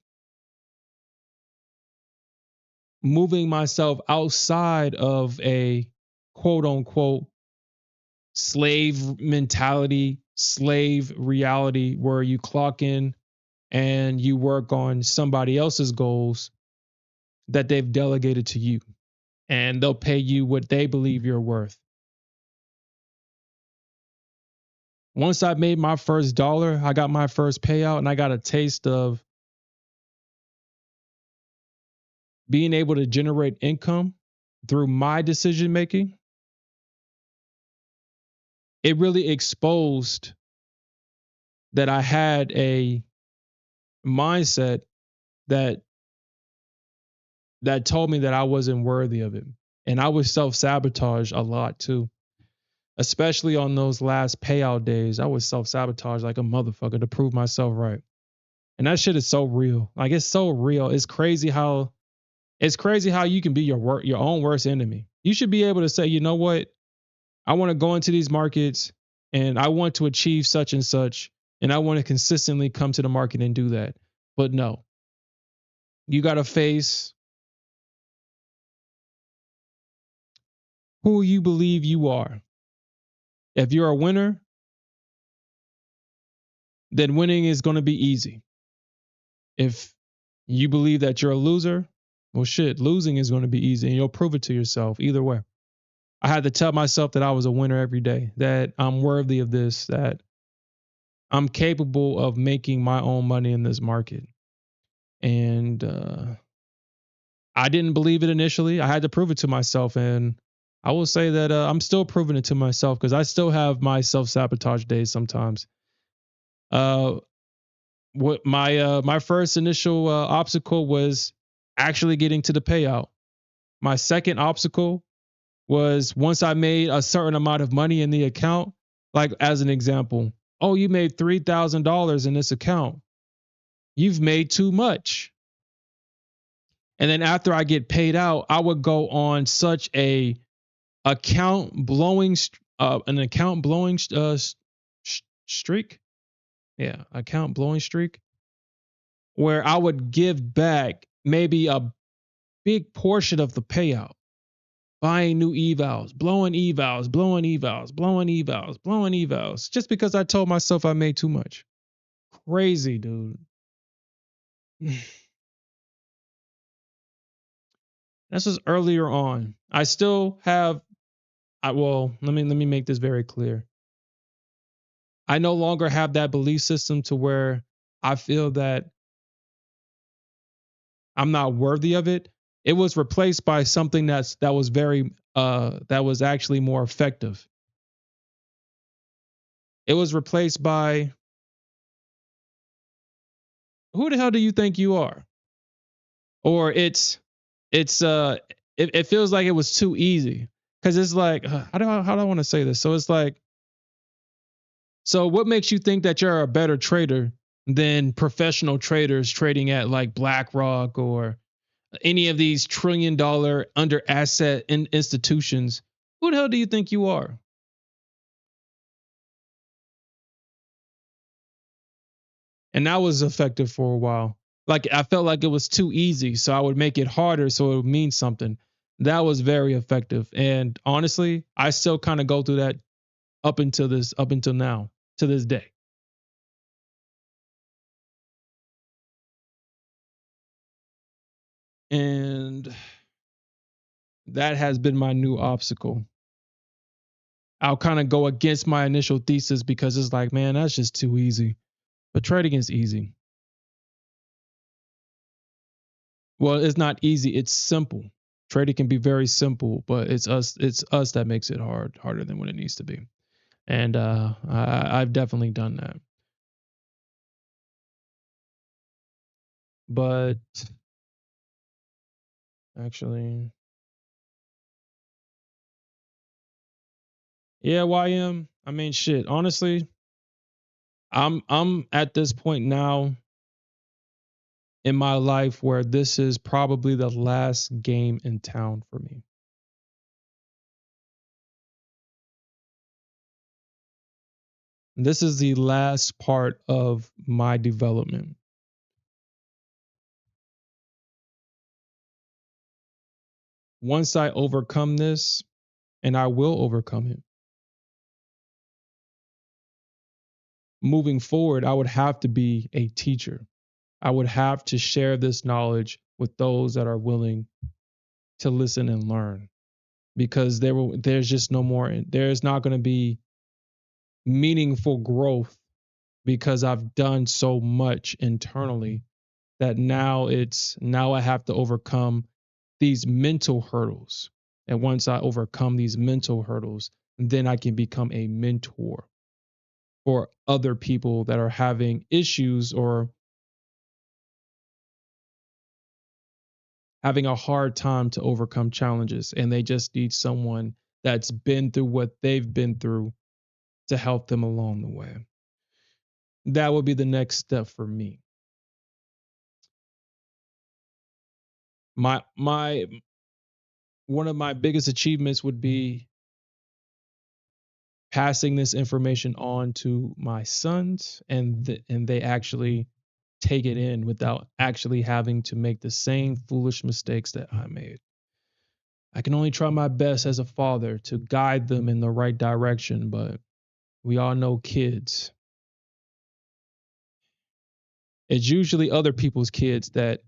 moving myself outside of a quote unquote slave mentality, slave reality where you clock in and you work on somebody else's goals that they've delegated to you and they'll pay you what they believe you're worth. Once I made my first dollar, I got my first payout and I got a taste of being able to generate income through my decision making. It really exposed that I had a mindset that told me that I wasn't worthy of it. And I was self-sabotage a lot too. Especially on those last payout days, I was self-sabotage like a motherfucker to prove myself right. And that shit is so real. Like it's so real. It's crazy how you can be your own worst enemy. You should be able to say, you know what? I want to go into these markets and I want to achieve such and such, and I want to consistently come to the market and do that. But no, you got to face who you believe you are. If you're a winner, then winning is going to be easy. If you believe that you're a loser, well, shit, losing is going to be easy and you'll prove it to yourself either way. I had to tell myself that I was a winner every day, that I'm worthy of this, that I'm capable of making my own money in this market. And I didn't believe it initially. I had to prove it to myself. And I will say that I'm still proving it to myself because I still have my self sabotage days sometimes. Uh, what my first initial obstacle was actually getting to the payout. My second obstacle was once I made a certain amount of money in the account, like as an example, oh, you made $3,000 in this account. You've made too much. And then after I get paid out, I would go on such a account blowing an account blowing streak. Yeah, account blowing streak where I would give back maybe a big portion of the payout, buying new evals, blowing evals, blowing evals, blowing evals, blowing evals, just because I told myself I made too much. Crazy, dude. This was earlier on. I still have well, let me make this very clear. I no longer have that belief system to where I feel that I'm not worthy of it. It was replaced by something that was very that was actually more effective. It was replaced by who the hell do you think you are? Or it's it feels like it was too easy because it's like how do I want to say this? So it's like, so what makes you think that you're a better trader than professional traders trading at like BlackRock or any of these $1 trillion under asset institutions? Who the hell do you think you are? And that was effective for a while. Like I felt like it was too easy, so I would make it harder so it would mean something. That was very effective. And honestly, I still kind of go through that up until now, to this day. And that has been my new obstacle. I'll kind of go against my initial thesis because it's like, man, that's just too easy. But trading is easy. Well, it's not easy, it's simple. Trading can be very simple, but it's us that makes it harder than what it needs to be. And I've definitely done that. But actually, yeah, YM. I mean, shit. Honestly, I'm at this point now in my life where this is probably the last game in town for me. This is the last part of my development. Once I overcome this, and I will overcome it, moving forward, I would have to be a teacher. I would have to share this knowledge with those that are willing to listen and learn because there's just no more, there's not going to be meaningful growth because I've done so much internally that now I have to overcome these mental hurdles. And once I overcome these mental hurdles, then I can become a mentor for other people that are having issues or having a hard time to overcome challenges. And they just need someone that's been through what they've been through to help them along the way. That would be the next step for me. My one of my biggest achievements would be passing this information on to my sons and they actually take it in without actually having to make the same foolish mistakes that I made. I can only try my best as a father to guide them in the right direction, but we all know kids. It's usually other people's kids that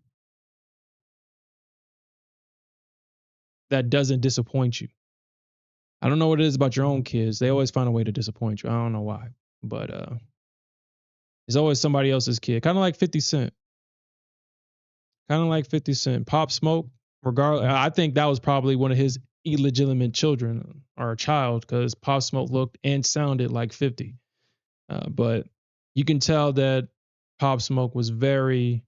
doesn't disappoint you. I don't know what it is about your own kids. They always find a way to disappoint you. I don't know why, but it's always somebody else's kid. Kind of like 50 Cent. Kind of like 50 Cent. Pop Smoke, regardless, I think that was probably one of his illegitimate children or a child because Pop Smoke looked and sounded like 50. But you can tell that Pop Smoke was 50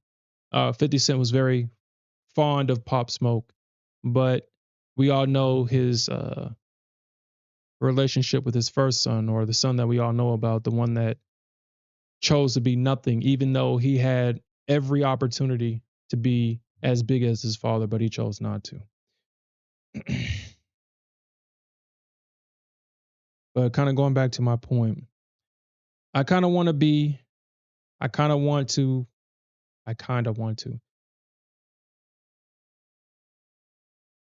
Cent was very fond of Pop Smoke, but We all know his relationship with his first son, or the son that we all know about, the one that chose to be nothing, even though he had every opportunity to be as big as his father, but he chose not to. But kind of going back to my point, I kind of want to be, I kind of want to, I kind of want to,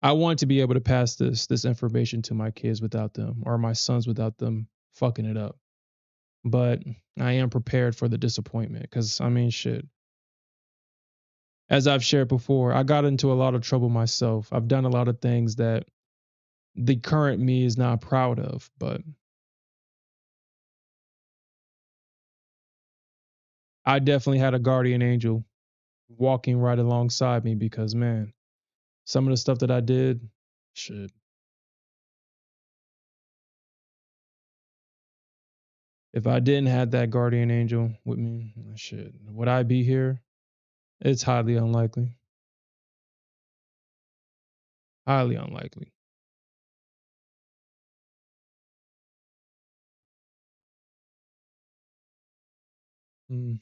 I want to be able to pass this information to my kids without them, or my sons without them fucking it up. But I am prepared for the disappointment because I mean, shit. As I've shared before, I got into a lot of trouble myself. I've done a lot of things that the current me is not proud of, but I definitely had a guardian angel walking right alongside me because, man, some of the stuff that I did, shit. If I didn't have that guardian angel with me, shit, would I be here? It's highly unlikely. Highly unlikely. Mm.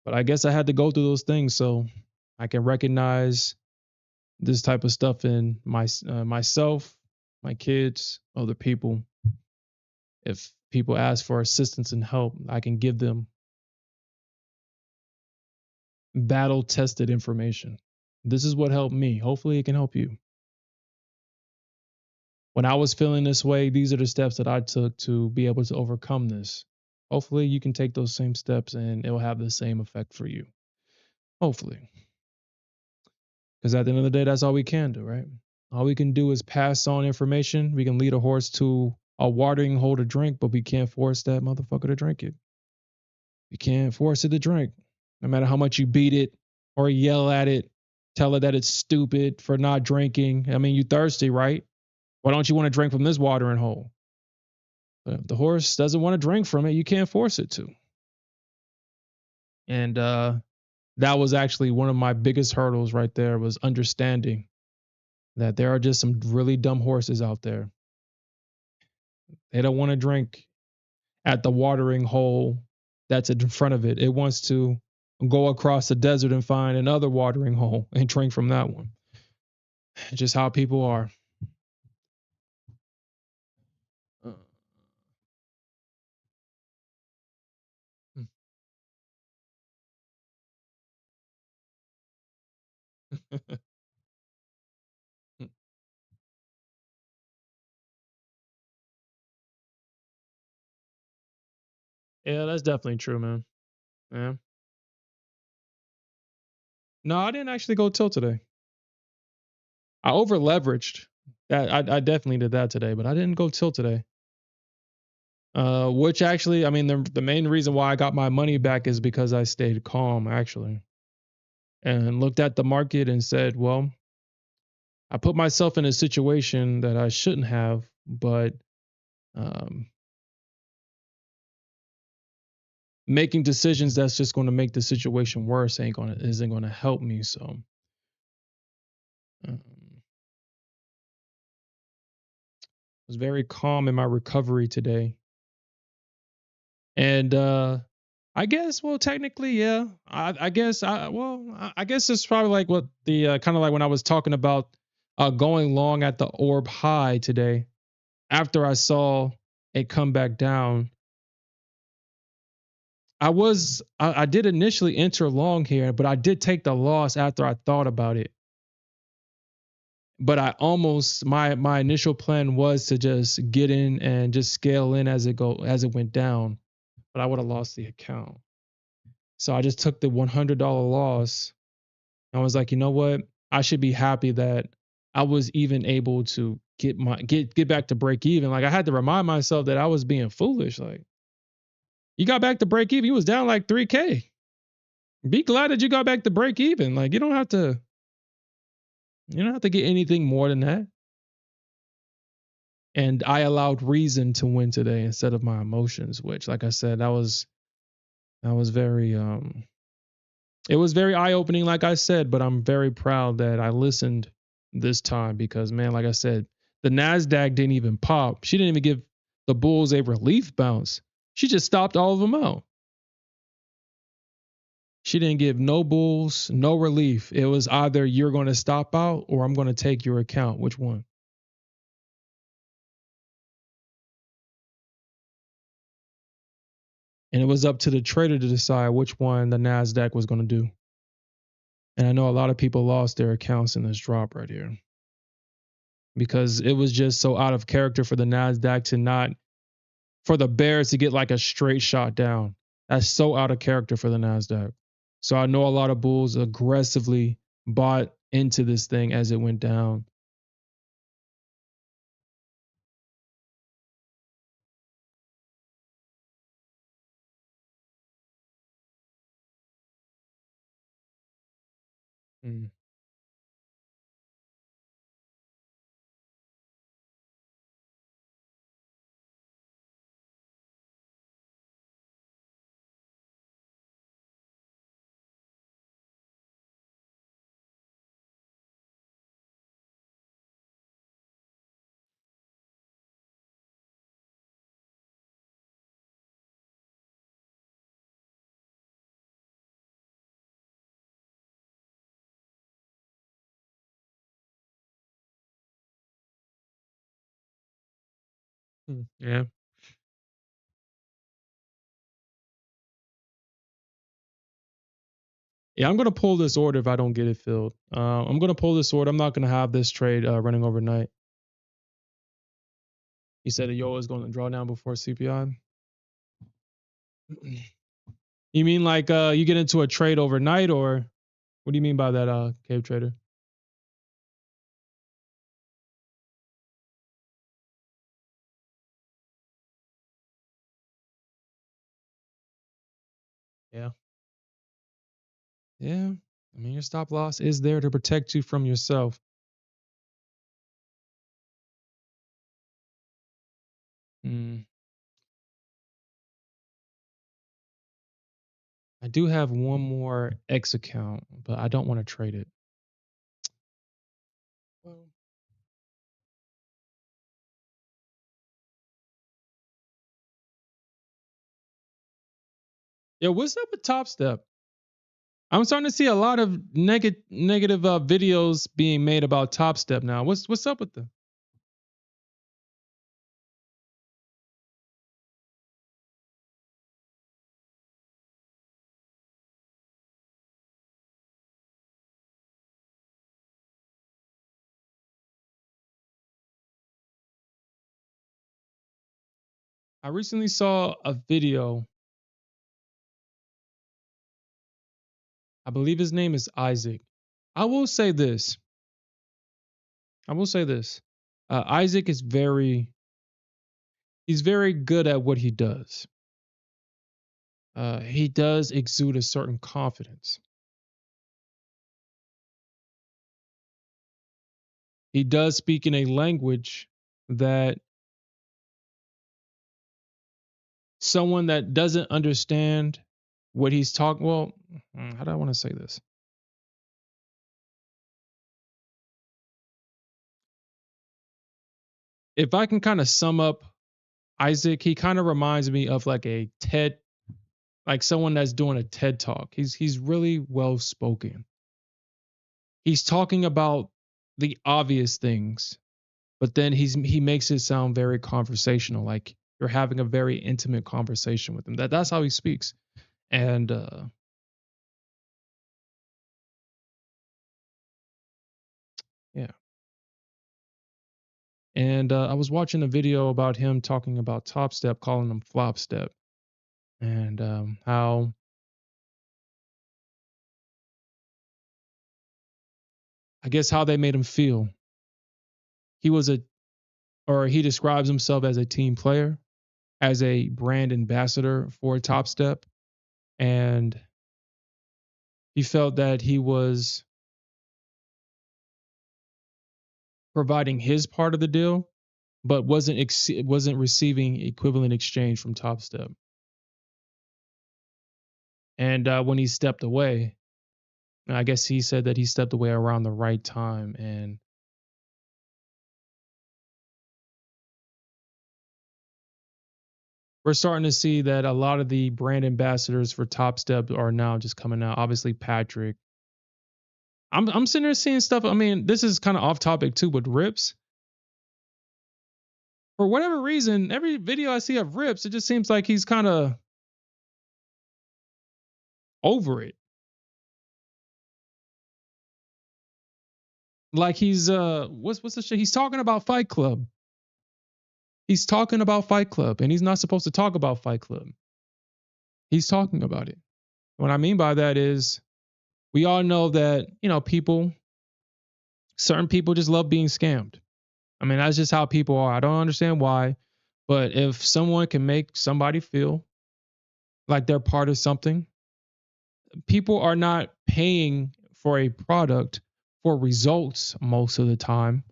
But I guess I had to go through those things so I can recognize this type of stuff in myself, my kids, other people. If people ask for assistance and help, I can give them battle tested information. This is what helped me. Hopefully, it can help you. When I was feeling this way, these are the steps that I took to be able to overcome this. Hopefully, you can take those same steps and it will have the same effect for you. Hopefully. Because at the end of the day, that's all we can do, right? All we can do is pass on information. We can lead a horse to a watering hole to drink, but we can't force that motherfucker to drink it. You can't force it to drink. No matter how much you beat it or yell at it, tell it that it's stupid for not drinking. I mean, you thirsty, right? Why don't you want to drink from this watering hole? But if the horse doesn't want to drink from it, you can't force it to. And that was actually one of my biggest hurdles right there, was understanding that there are just some really dumb horses out there. They don't want to drink at the watering hole that's in front of it. It wants to go across the desert and find another watering hole and drink from that one. It's just how people are. Uh, Yeah, that's definitely true, man. Yeah. No, I didn't actually go till today. I over leveraged. That I definitely did that today, but I didn't go till today. Which actually, I mean, the main reason why I got my money back is because I stayed calm, actually, and looked at the market and said, well, I put myself in a situation that I shouldn't have, but um, making decisions that's just going to make the situation worse isn't going to help me. So I was very calm in my recovery today, and I guess, well, technically, yeah. I guess, I guess it's probably like what the kind of like when I was talking about going long at the orb high today. After I saw it come back down, I did initially enter long here, but I did take the loss after I thought about it. But I almost, my initial plan was to just get in and just scale in as it went down, but I would have lost the account. So I just took the $100 loss. I was like, you know what? I should be happy that I was even able to get back to break even. Like, I had to remind myself that I was being foolish. Like, you got back to break even. You was down like 3K. Be glad that you got back to break even. Like, you don't have to get anything more than that. And I allowed reason to win today instead of my emotions, which, like I said, that was very It was very eye opening, like I said, but I'm very proud that I listened this time because, man, like I said, the Nasdaq didn't even pop. She didn't even give the bulls a relief bounce. She just stopped all of them out. She didn't give no bulls, no relief. It was either you're going to stop out or I'm going to take your account. Which one? And it was up to the trader to decide which one the Nasdaq was going to do. And I know a lot of people lost their accounts in this drop right here because it was just so out of character for the Nasdaq to not for the bears to get like a straight shot down. That's so out of character for the Nasdaq. So I know a lot of bulls aggressively bought into this thing as it went down. Mm. Yeah. Yeah, I'm gonna pull this order if I don't get it filled. I'm gonna pull this order. I'm not gonna have this trade running overnight. You said that yo is going to draw down before CPI. You mean like you get into a trade overnight, or what do you mean by that, cave trader? Yeah. Yeah. I mean, your stop loss is there to protect you from yourself. Mm. I do have one more X account, but I don't want to trade it. Well, yeah, what's up with Top Step? I'm starting to see a lot of negative videos being made about Top Step now. What's up with them? I recently saw a video. I believe his name is Isaac. I will say this. I will say this. Isaac is he's very good at what he does. He does exude a certain confidence. He does speak in a language that someone that doesn't understand what he's talking. Well, how do I want to say this? If I can kind of sum up Isaac, he kind of reminds me of like a TED, like someone that's doing a TED talk. He's really well spoken. He's talking about the obvious things, but then he makes it sound very conversational, like you're having a very intimate conversation with him. That's how he speaks. And yeah. And I was watching a video about him talking about Top Step, calling him Flop Step, and how I guess how they made him feel. He was or he describes himself as a team player, as a brand ambassador for Top Step, and he felt that he was providing his part of the deal, but wasn't receiving equivalent exchange from Top Step. And when he stepped away, I guess he said that he stepped away around the right time, and we're starting to see that a lot of the brand ambassadors for Top Step are now just coming out. Obviously, Patrick. I'm sitting there seeing stuff. I mean, this is kind of off topic too, but Rips, for whatever reason, every video I see of Rips, it just seems like he's kind of over it. Like he's what's the shit? He's talking about Fight Club. He's talking about Fight Club, and he's not supposed to talk about Fight Club. He's talking about it. What I mean by that is we all know that, certain people just love being scammed. I mean, that's just how people are. I don't understand why, but if someone can make somebody feel like they're part of something, people are not paying for a product for results most of the time.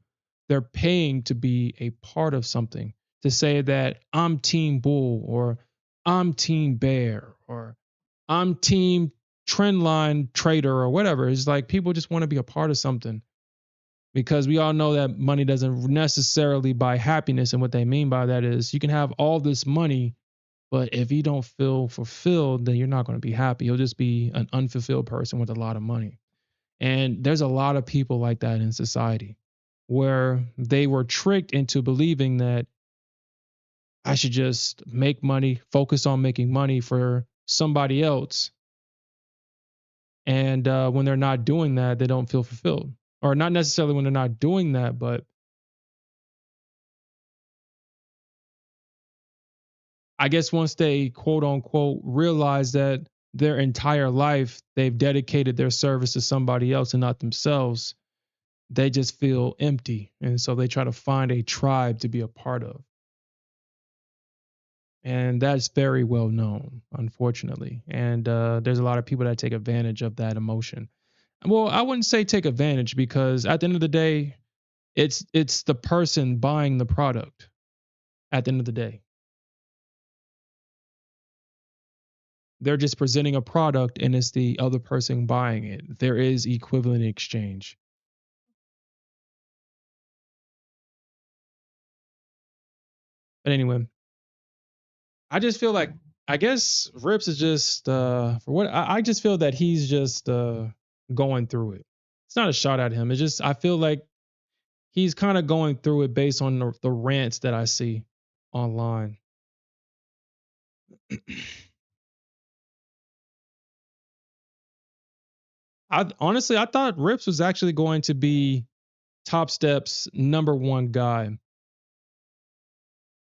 They're paying to be a part of something, to say that I'm Team Bull, or I'm Team Bear, or I'm Team Trendline Trader, or whatever. It's like people just want to be a part of something, because we all know that money doesn't necessarily buy happiness. And what they mean by that is you can have all this money, but if you don't feel fulfilled, then you're not going to be happy. You'll just be an unfulfilled person with a lot of money. And there's a lot of people like that in society, where they were tricked into believing that I should just make money, focus on making money for somebody else. And when they're not doing that, they don't feel fulfilled. Or not necessarily when they're not doing that, but I guess once they quote unquote realize that their entire life they've dedicated their service to somebody else and not themselves, they just feel empty. And so they try to find a tribe to be a part of. And that's very well known, unfortunately. And there's a lot of people that take advantage of that emotion. Well, I wouldn't say take advantage, because at the end of the day, it's the person buying the product. At the end of the day, they're just presenting a product, and it's the other person buying it. There is equivalent exchange. But anyway, I just feel like, I guess Rips is just for what I just feel that he's just going through it. It's not a shot at him. It's just I feel like he's kind of going through it based on the rants that I see online. I thought Rips was actually going to be Top Step's number one guy.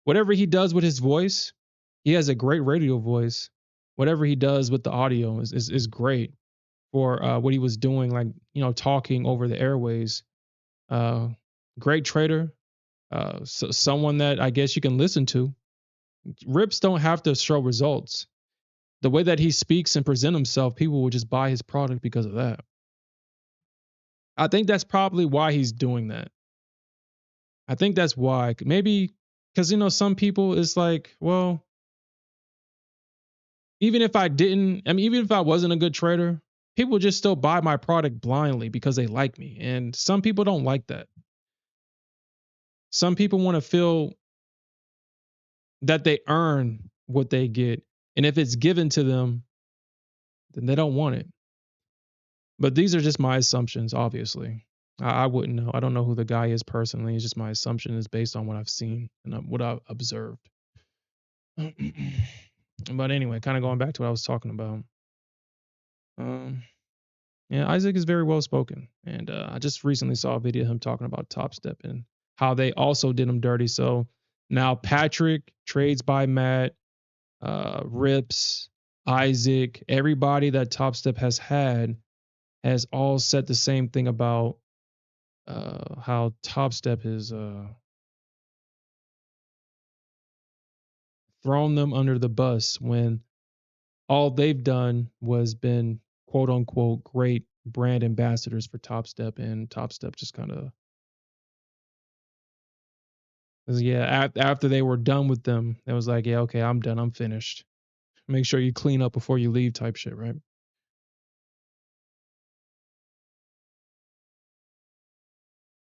Whatever he does with his voice, he has a great radio voice. Whatever he does with the audio is great for what he was doing, like, talking over the airways. Uh, Great trader, someone that I guess you can listen to. Rips don't have to show results. The way that he speaks and present himself, people will just buy his product because of that. I think that's probably why he's doing that. I think that's why. Maybe because, some people, it's like, well, even if I didn't, I mean, even if I wasn't a good trader, people just still buy my product blindly because they like me. And some people don't like that. Some people want to feel that they earn what they get. And if it's given to them, then they don't want it. But these are just my assumptions, obviously. I wouldn't know. I don't know who the guy is personally. It's just my assumption is based on what I've seen and what I've observed. But anyway, kind of going back to what I was talking about. Um, yeah, Isaac is very well spoken. And I just recently saw a video of him talking about Top Step and how they also did him dirty. So now Patrick, Trades by Matt, Rips, Isaac, everybody that Top Step has had has all said the same thing about how Top Step has thrown them under the bus when all they've done was been quote unquote great brand ambassadors for Top Step, and Top Step just kind of, yeah, after they were done with them, it was like, yeah, okay, I'm done, I'm finished. Make sure you clean up before you leave, type shit, right?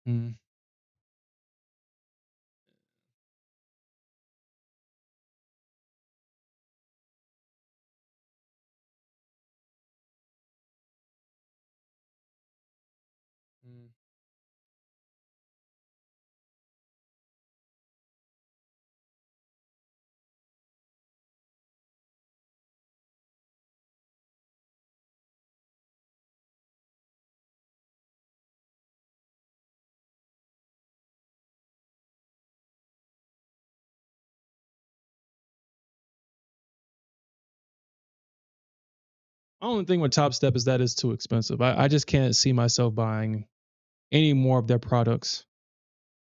Mm, mm. Only thing with Top Step is that it's too expensive. I just can't see myself buying any more of their products.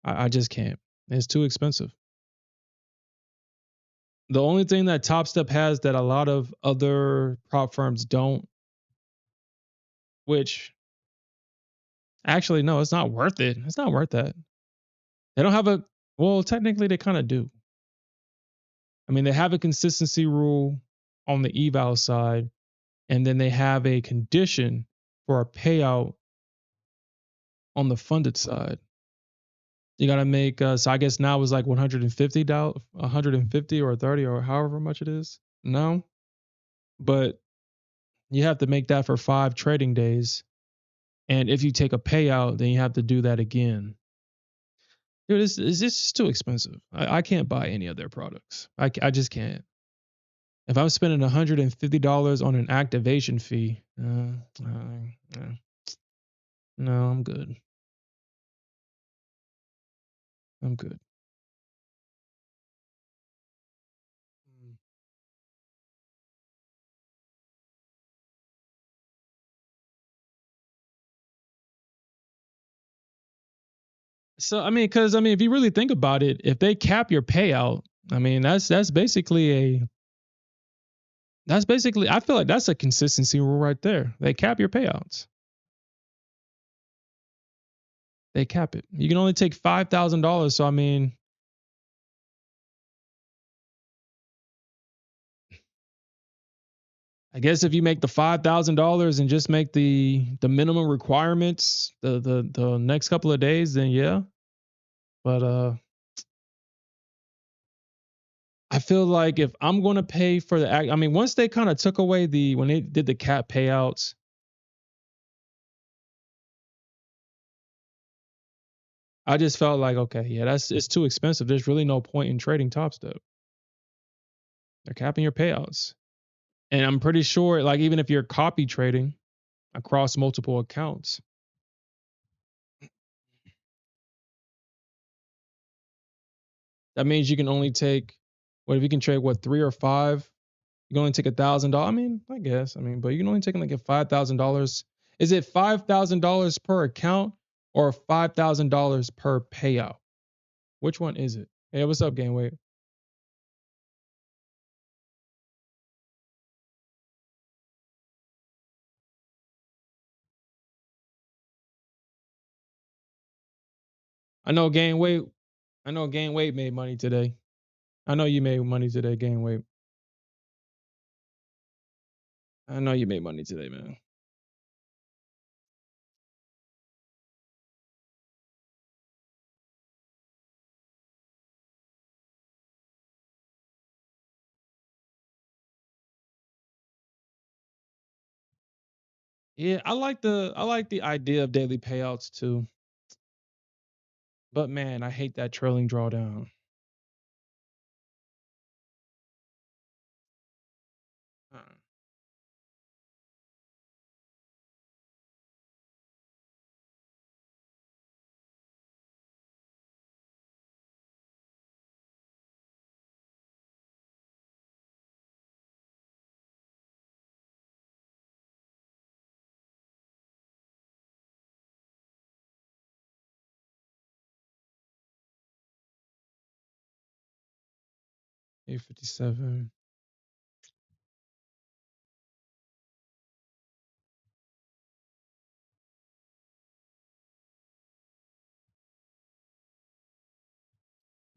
I just can't. It's too expensive. The only thing that Top Step has that a lot of other prop firms don't, which actually no, it's not worth it. It's not worth that. They don't have a well, technically they kind of do. I mean, they have a consistency rule on the eval side, and then they have a condition for a payout on the funded side. You got to make so I guess now it's like $150, 150 or 30 or however much it is. No, but you have to make that for 5 trading days. And if you take a payout, then you have to do that again. Dude, it's just too expensive. I can't buy any of their products. I just can't. If I'm spending $150 on an activation fee, no, I'm good. I'm good. Mm. So I mean, because I mean, if you really think about it, if they cap your payout, I mean, that's basically I feel like that's a consistency rule right there. They cap your payouts. They cap it. You can only take $5,000. So I mean, I guess if you make the $5,000 and just make the minimum requirements the next couple of days, then yeah. But I feel like if I'm going to pay for the act, I mean, once they kind of took away the when they did the cap payouts, I just felt like okay, yeah, that's it's too expensive. There's really no point in trading Top Step. They're capping your payouts, and I'm pretty sure like even if you're copy trading across multiple accounts, that means you can only take what if you can trade what 3 or 5. You can only take $1,000. I mean, I guess. I mean, but you can only take like a $5,000. Is it $5,000 per account or $5,000 per payout? Which one is it? Hey, what's up, Game Wait? I know Game Wait. I know Game Wait made money today. I know you made money today, Game Wait. I know you made money today, man. Yeah, I like the idea of daily payouts too. But man, I hate that trailing drawdown. 857.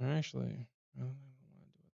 Actually, I don't even want to do it.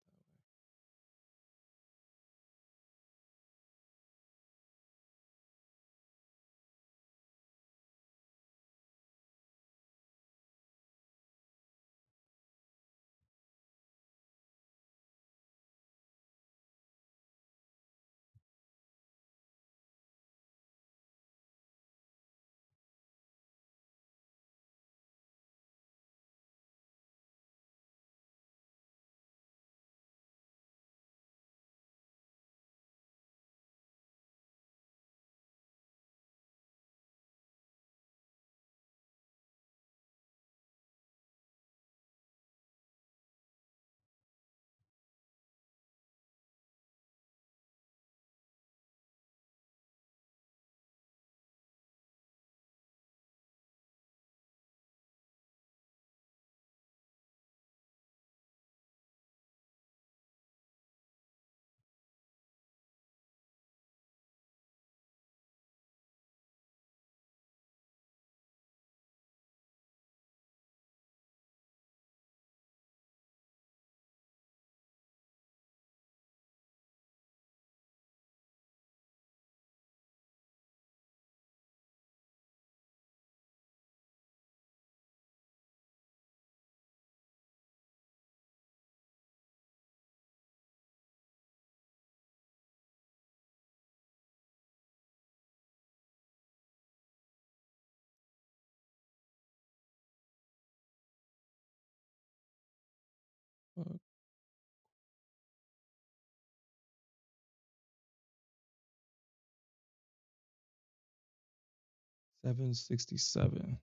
767.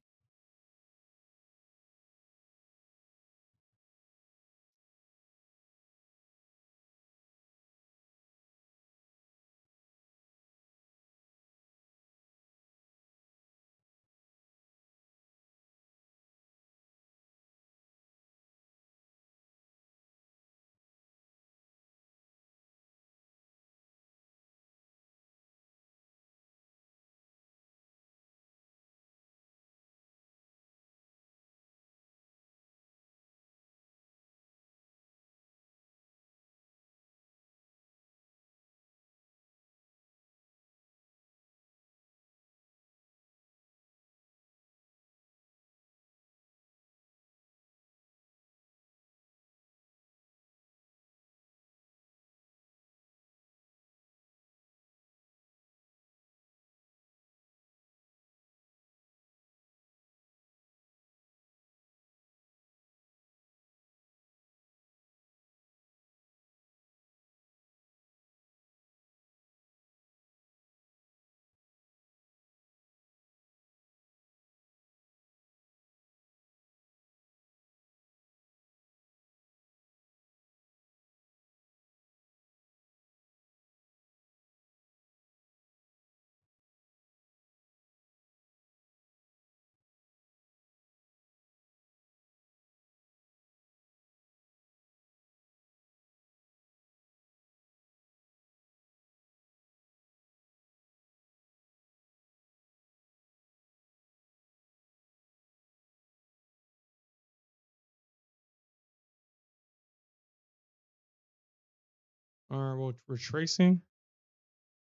All right, well, retracing,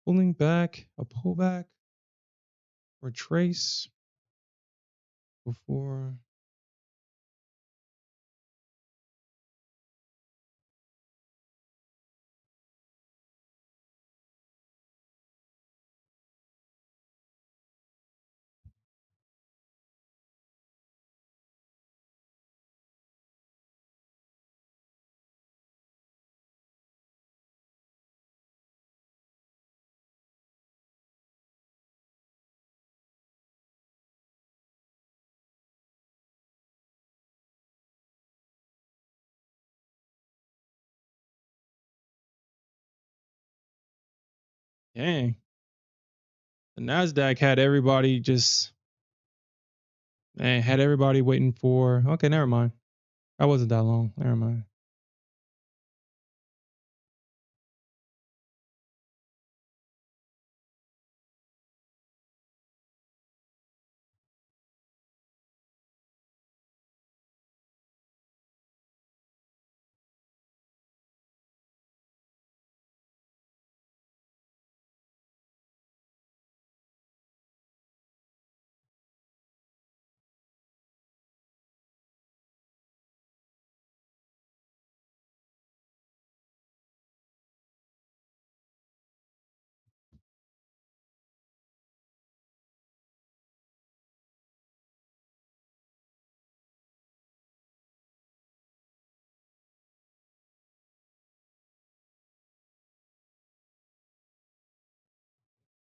pulling back, a pullback, retrace before. Dang, the Nasdaq had everybody just, man, had everybody waiting for. Okay, never mind. That wasn't that long. Never mind.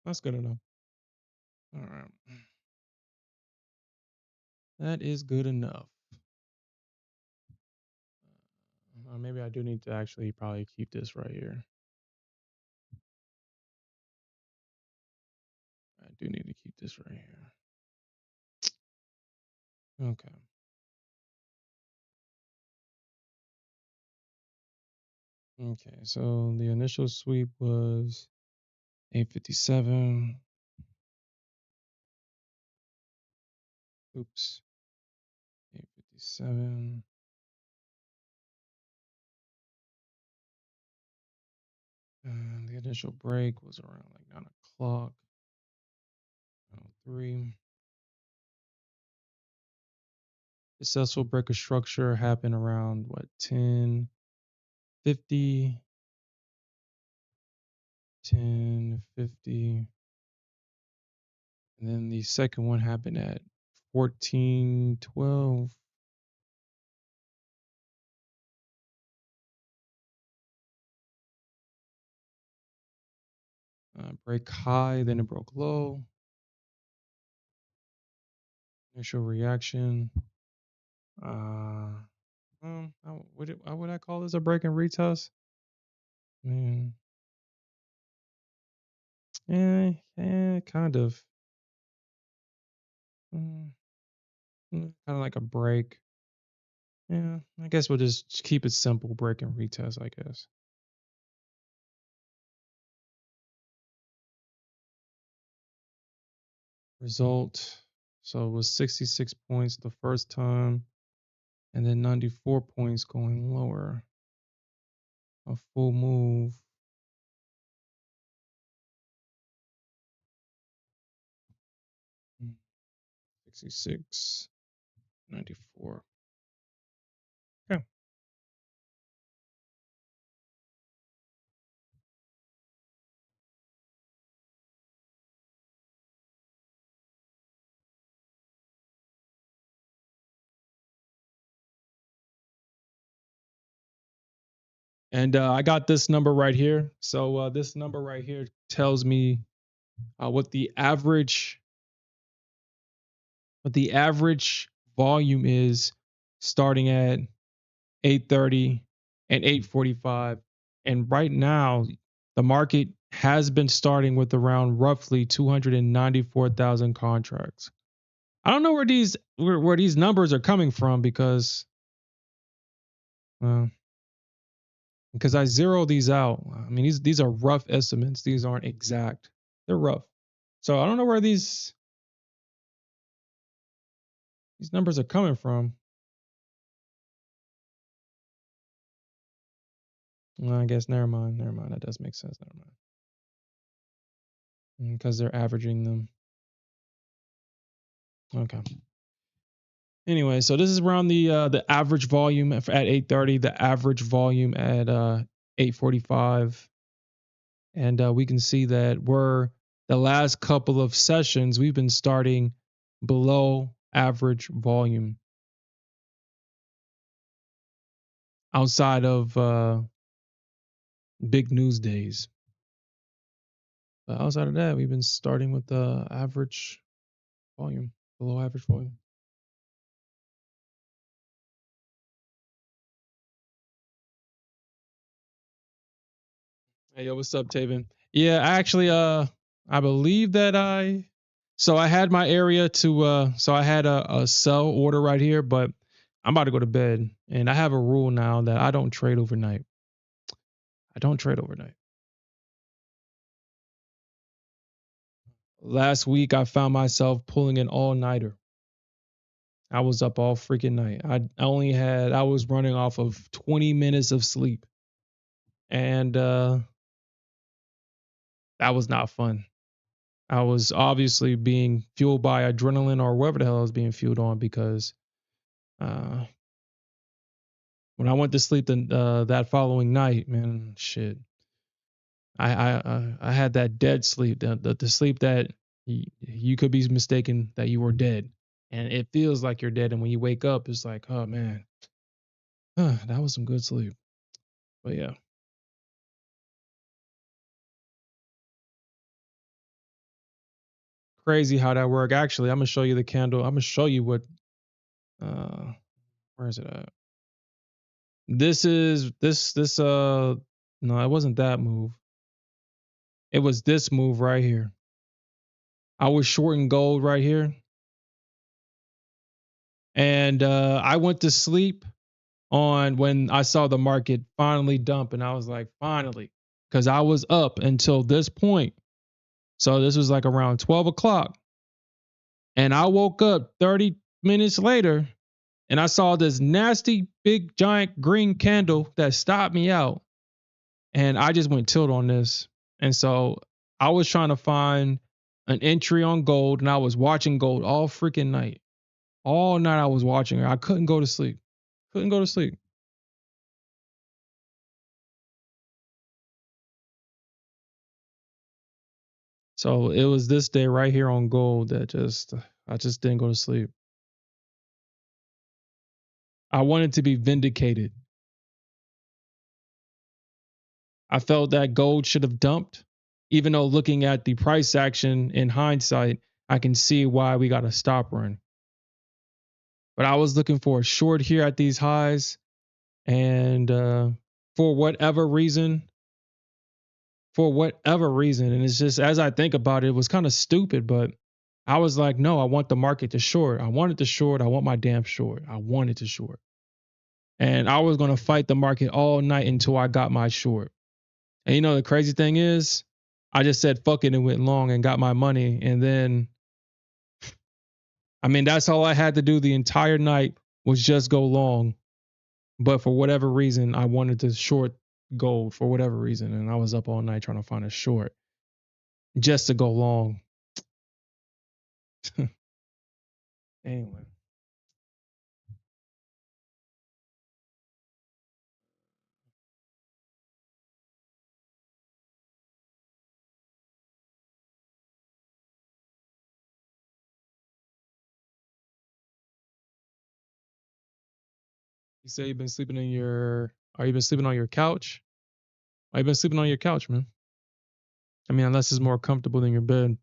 That's good enough. All right, that is good enough. Maybe I do need to actually probably keep this right here. I do need to keep this right here. Okay. Okay. So the initial sweep was 857. Oops. 857. And the initial break was around like 9 o'clock. 3. Successful break of structure happened around what, 10:50. 10:50. And then the second one happened at 14:12. Break high, then it broke low. Initial reaction. How would I call this a break and retest? Man, kind of. Mm, kind of like a break. Yeah, I guess we'll just keep it simple, break and retest, I guess. Result. So it was 66 points the first time, and then 94 points going lower. A full move. Mm, 66, 94. Okay. And I got this number right here. So this number right here tells me what the average volume is starting at 8:30 and 8:45. And right now, the market has been starting with around roughly 294,000 contracts. I don't know where these numbers are coming from uh, because I zero these out. I mean these are rough estimates. These aren't exact. They're rough. So I don't know where these numbers are coming from. Well, I guess never mind. Never mind. That does make sense. Never mind. Because they're averaging them. Okay. Anyway, so this is around the average volume at 8:30, the average volume at 8:45, and we can see that we're the last couple of sessions we've been starting below average volume outside of big news days. But outside of that, we've been starting with the average volume, below average volume. Hey, yo, what's up, Taven? Yeah, actually, I believe that I had my area to, so I had a sell order right here, but I'm about to go to bed, and I have a rule now that I don't trade overnight. I don't trade overnight. Last week, I found myself pulling an all-nighter. I was up all freaking night. I was running off of 20 minutes of sleep, and that was not fun. I was obviously being fueled by adrenaline or whatever the hell I was being fueled on because uh, when I went to sleep that following night, man, shit, I had that dead sleep, the sleep that you could be mistaken that you were dead, and it feels like you're dead, and when you wake up, it's like, oh man, that was some good sleep. But yeah, crazy how that worked. Actually, I'm gonna show you the candle. I'm gonna show you what. Uh, where is it at? This is this. No, it wasn't that move. It was this move right here. I was shorting gold right here, and I went to sleep on when I saw the market finally dump, and I was like, finally, because I was up until this point. So this was like around 12 o'clock, and I woke up 30 minutes later, and I saw this nasty big giant green candle that stopped me out, and I just went tilt on this, and so I was trying to find an entry on gold, and I was watching gold all freaking night. All night I was watching her. I couldn't go to sleep. Couldn't go to sleep. So it was this day right here on gold that I just didn't go to sleep. I wanted to be vindicated. I felt that gold should have dumped, even though looking at the price action in hindsight, I can see why we got a stop run. but I was looking for a short here at these highs, and for whatever reason, and it's just as I think about it, it was kind of stupid, but I was like, no, I want the market to short. I wanted to short. I want my damn short. I wanted to short. And I was going to fight the market all night until I got my short. And you know, the crazy thing is, I just said fuck it and went long and got my money. And then, I mean, that's all I had to do the entire night was just go long. But for whatever reason, I wanted to short gold for whatever reason. And I was up all night trying to find a short just to go long. Anyway. You say you've been sleeping in your, are you been sleeping on your couch? Why you been sleeping on your couch, man? I mean, unless it's more comfortable than your bed.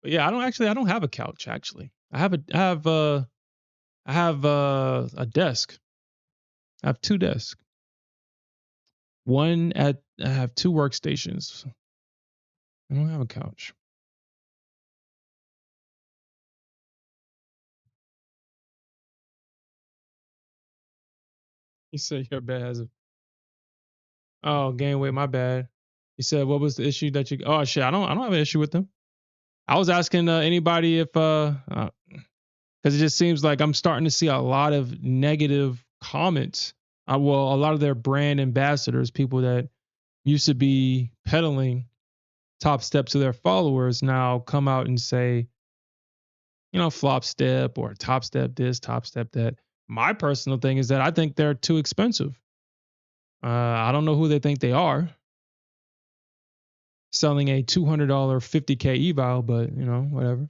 But yeah, I don't have a couch actually. I have a desk. I have two desks. I have two workstations. I don't have a couch. You said your bed has a, oh, gain weight, my bad. You said what was the issue that you, oh shit, I don't have an issue with them. I was asking anybody if because it just seems like I'm starting to see a lot of negative comments. Well, a lot of their brand ambassadors, people that used to be peddling top step to their followers, now come out and say, you know, flop step or top step this, top step that. My personal thing is that I think they're too expensive. I don't know who they think they are selling a $200 50K eval, but you know, whatever.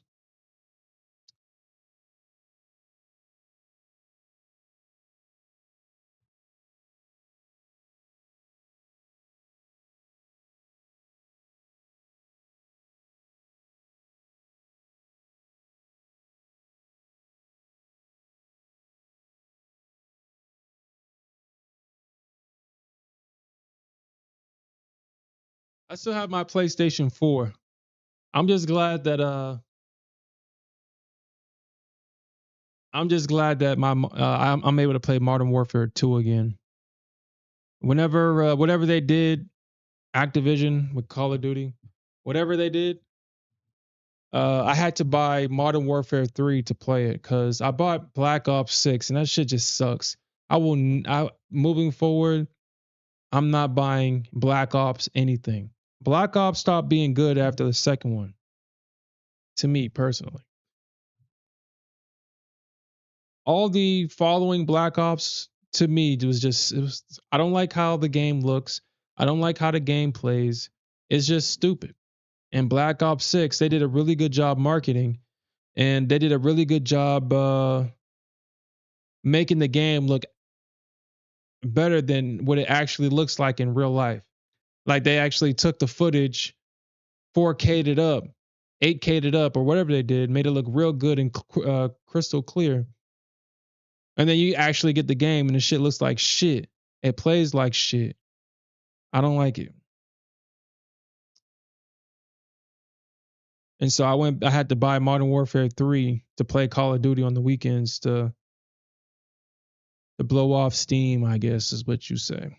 I still have my PlayStation 4. I'm just glad that I'm just glad that I'm able to play Modern Warfare 2 again. Whenever whatever they did, Activision with Call of Duty, whatever they did, I had to buy Modern Warfare 3 to play it because I bought Black Ops 6 and that shit just sucks. Moving forward, I'm not buying Black Ops anything. Black Ops stopped being good after the second one, to me personally. All the following Black Ops to me was just it was I don't like how the game looks. I don't like how the game plays. It's just stupid. And Black Ops 6, they did a really good job marketing and they did a really good job making the game look better than what it actually looks like in real life. Like they actually took the footage, 4K'd it up, 8K'd it up, or whatever they did, made it look real good and crystal clear. And then you actually get the game and the shit looks like shit. It plays like shit. I don't like it. And so I had to buy Modern Warfare 3 to play Call of Duty on the weekends to blow off steam, I guess is what you say.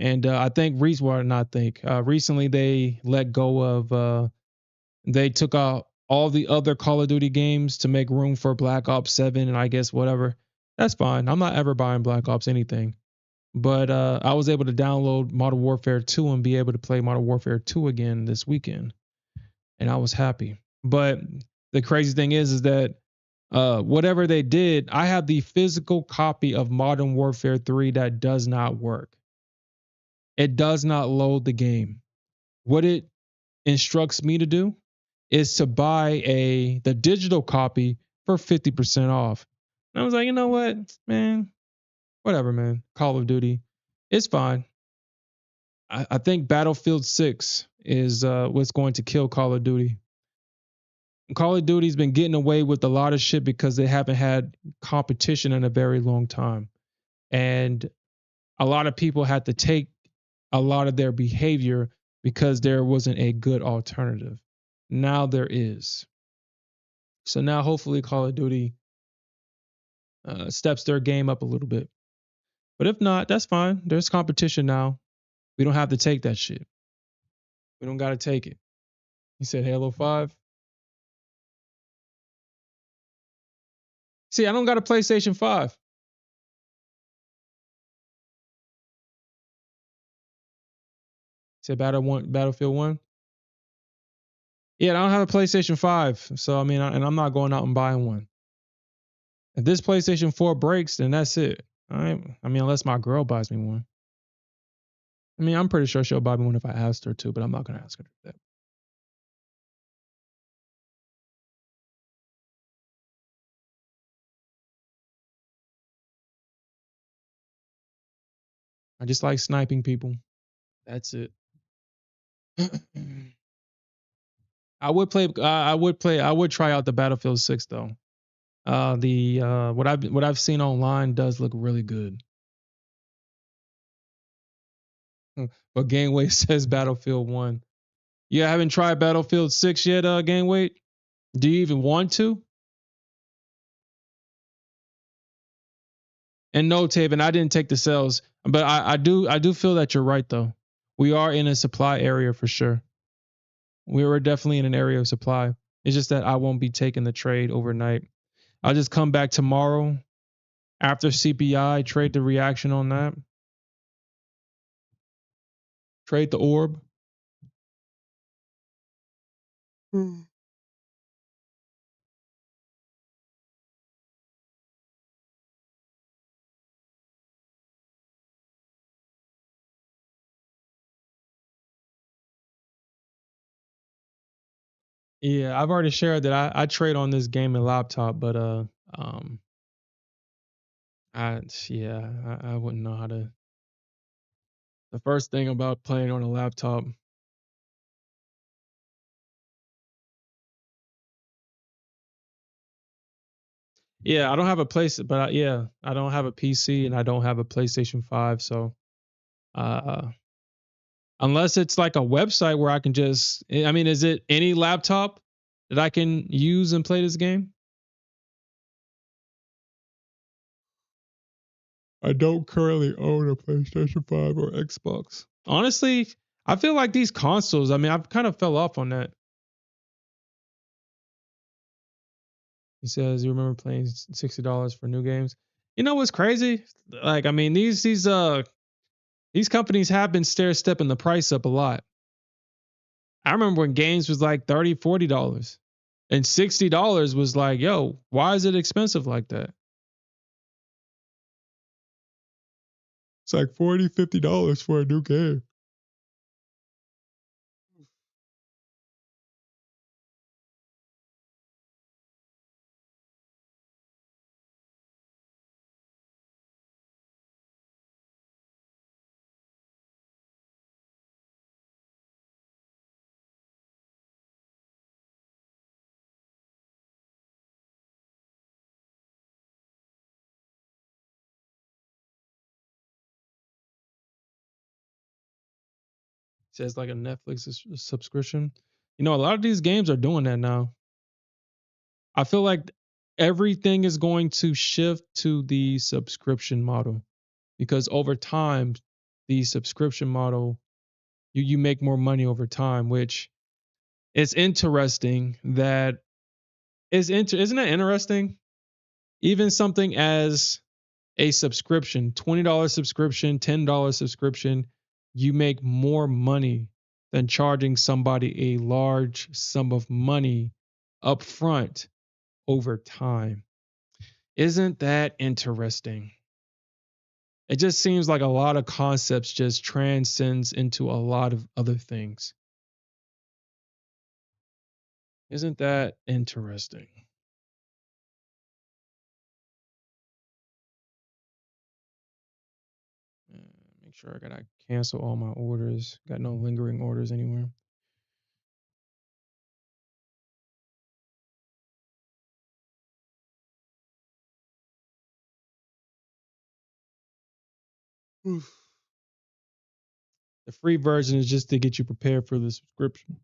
And I think recently they let go of they took out all the other Call of Duty games to make room for Black Ops 7 and I guess whatever. That's fine. I'm not ever buying Black Ops anything. But I was able to download Modern Warfare 2 and be able to play Modern Warfare 2 again this weekend. And I was happy. But the crazy thing is that whatever they did, I have the physical copy of Modern Warfare 3 that does not work. It does not load the game. What it instructs me to do is to buy the digital copy for 50% off. And I was like, you know what, man, whatever, man. Call of Duty, it's fine. I think Battlefield 6 is what's going to kill Call of Duty. Call of Duty's been getting away with a lot of shit because they haven't had competition in a very long time. And a lot of people had to take a lot of their behavior because there wasn't a good alternative. Now there is. So now hopefully Call of Duty steps their game up a little bit. But if not, that's fine. There's competition now. We don't have to take that shit. We don't got to take it. He said Halo 5. See, I don't got a PlayStation 5. He said Battlefield 1. Yeah, I don't have a PlayStation 5. So, I mean, and I'm not going out and buying one. If this PlayStation 4 breaks, then that's it. I mean, unless my girl buys me one. I mean, I'm pretty sure she'll buy me one if I asked her to, but I'm not going to ask her to do that. I just like sniping people. That's it. I would play. I would play. I would try out the Battlefield 6 though. The what I've seen online does look really good. But Gangway says Battlefield 1. You haven't tried Battlefield 6 yet, Gangway? Do you even want to? And no, Taven, I didn't take the sales, but I do feel that you're right though. We are in a supply area for sure. We were definitely in an area of supply. It's just that I won't be taking the trade overnight. I'll just come back tomorrow after CPI, trade the reaction on that, trade the orb. Hmm. Yeah, I've already shared that I trade on this gaming laptop, but um I yeah, I wouldn't know how to. The first thing about playing on a laptop. Yeah, I don't have a place, but yeah, I don't have a PC and I don't have a PlayStation 5, so uh unless it's like a website where I can just I mean, is it any laptop that I can use and play this game? I don't currently own a PlayStation 5 or Xbox. Honestly, I feel like these consoles, I mean, I've kind of fell off on that. He says you remember paying $60 for new games. You know what's crazy? Like, I mean, these companies have been stair stepping the price up a lot. I remember when games was like $30, $40. And $60 was like, yo, why is it expensive like that? It's like $40, $50 for a new game. Says like a Netflix subscription. You know, a lot of these games are doing that now. I feel like everything is going to shift to the subscription model because over time, the subscription model, you make more money over time, which is interesting that isn't that interesting? Even something as a subscription, $20 subscription, $10 subscription, you make more money than charging somebody a large sum of money up front over time. Isn't that interesting? It just seems like a lot of concepts just transcends into a lot of other things. Isn't that interesting? sure I gotta cancel all my orders. Got no lingering orders anywhere. Oof. The free version is just to get you prepared for the subscription.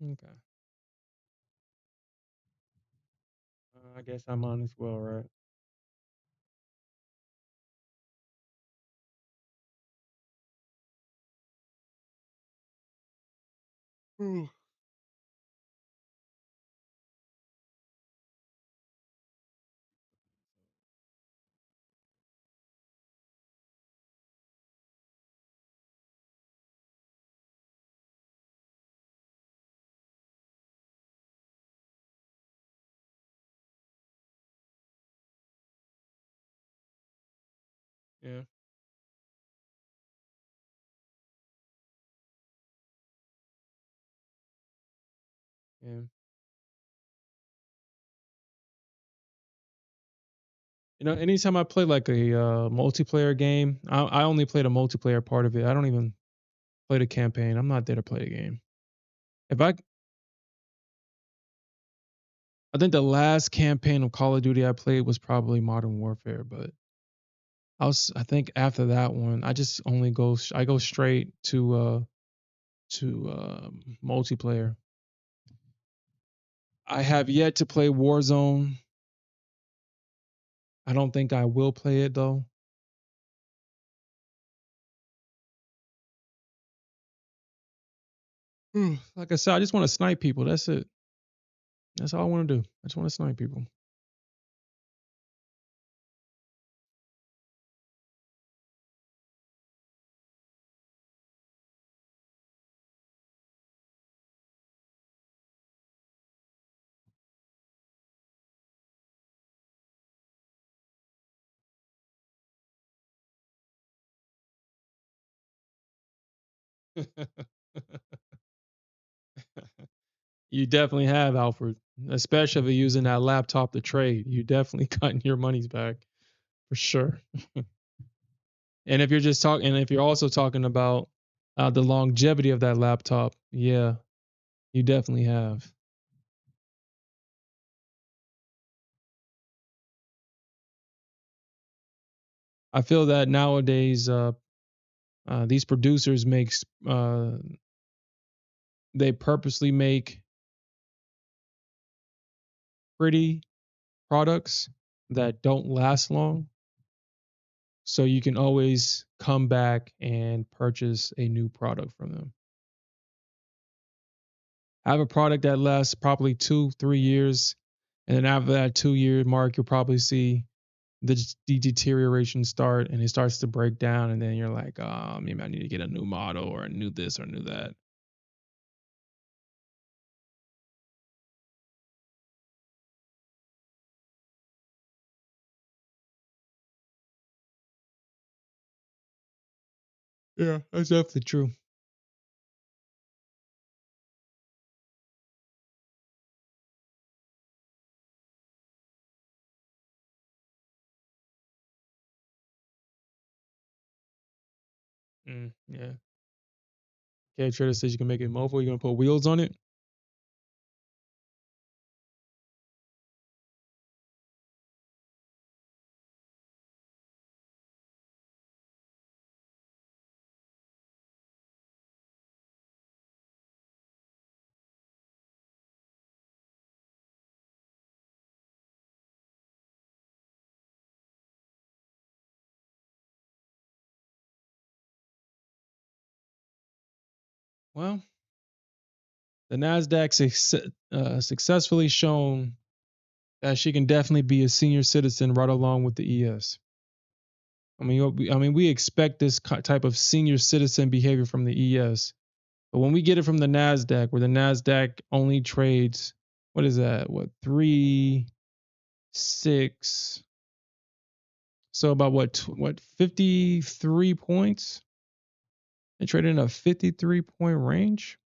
Okay. I guess I'm on as well, right? Ooh. Yeah. Yeah. Anytime I play like a multiplayer game, I only play the multiplayer part of it. I don't even play the campaign. I'm not there to play the game. If I think the last campaign of Call of Duty I played was probably Modern Warfare, but I think after that one, I just only I go straight to multiplayer. I have yet to play Warzone. I don't think I will play it though. Like I said, I just want to snipe people. That's it. That's all I want to do. I just want to snipe people. You definitely have, Alfred. Especially if you're using that laptop to trade. You definitely cutting your money's back for sure. And if you're also talking about the longevity of that laptop, yeah, you definitely have. I feel that nowadays, these producers they purposely make pretty products that don't last long, so you can always come back and purchase a new product from them. Have a product that lasts probably 2, 3 years, and then after that 2 year mark, you'll probably see the deterioration start, and it starts to break down, and then you're like, maybe I need to get a new model or a new this or new that. Yeah, that's definitely true. Yeah. Okay, Trader says you can make it mobile. You're gonna put wheels on it. Well, the Nasdaq successfully shown that she can definitely be a senior citizen right along with the ES. We expect this type of senior citizen behavior from the ES, but when we get it from the Nasdaq, where the Nasdaq only trades what is that? What, 3, 6? So about what 53 points? They traded in a 53-point range.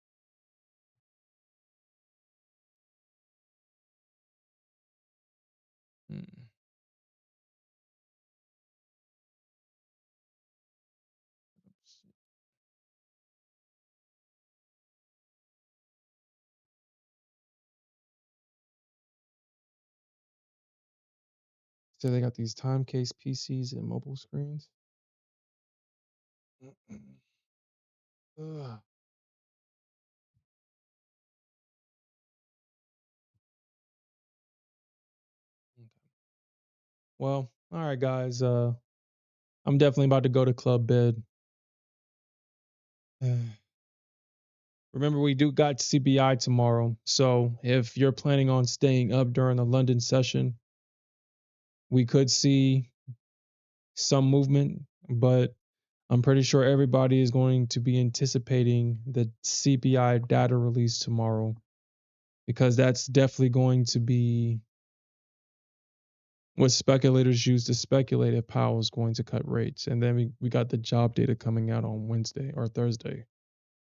Hmm. So they got these time case PCs and mobile screens. Ugh. Well, all right, guys. I'm definitely about to go to club bed. Remember, we do got CPI tomorrow. So if you're planning on staying up during the London session, we could see some movement, but I'm pretty sure everybody is going to be anticipating the CPI data release tomorrow because that's definitely going to be what speculators use to speculate if Powell is going to cut rates. And then we got the job data coming out on Wednesday or Thursday.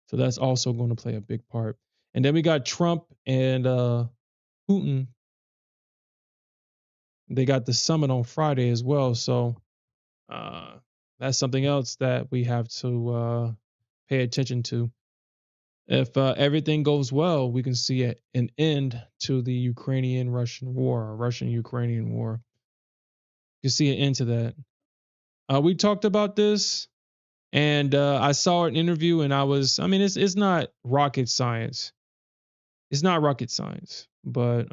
So that's also going to play a big part. And then we got Trump and Putin. They got the summit on Friday as well. So uh, that's something else that we have to pay attention to. If everything goes well, we can see an end to the Ukrainian-Russian war, or Russian-Ukrainian war. You can see an end to that. We talked about this, and I saw an interview, and I mean, it's not rocket science. It's not rocket science, but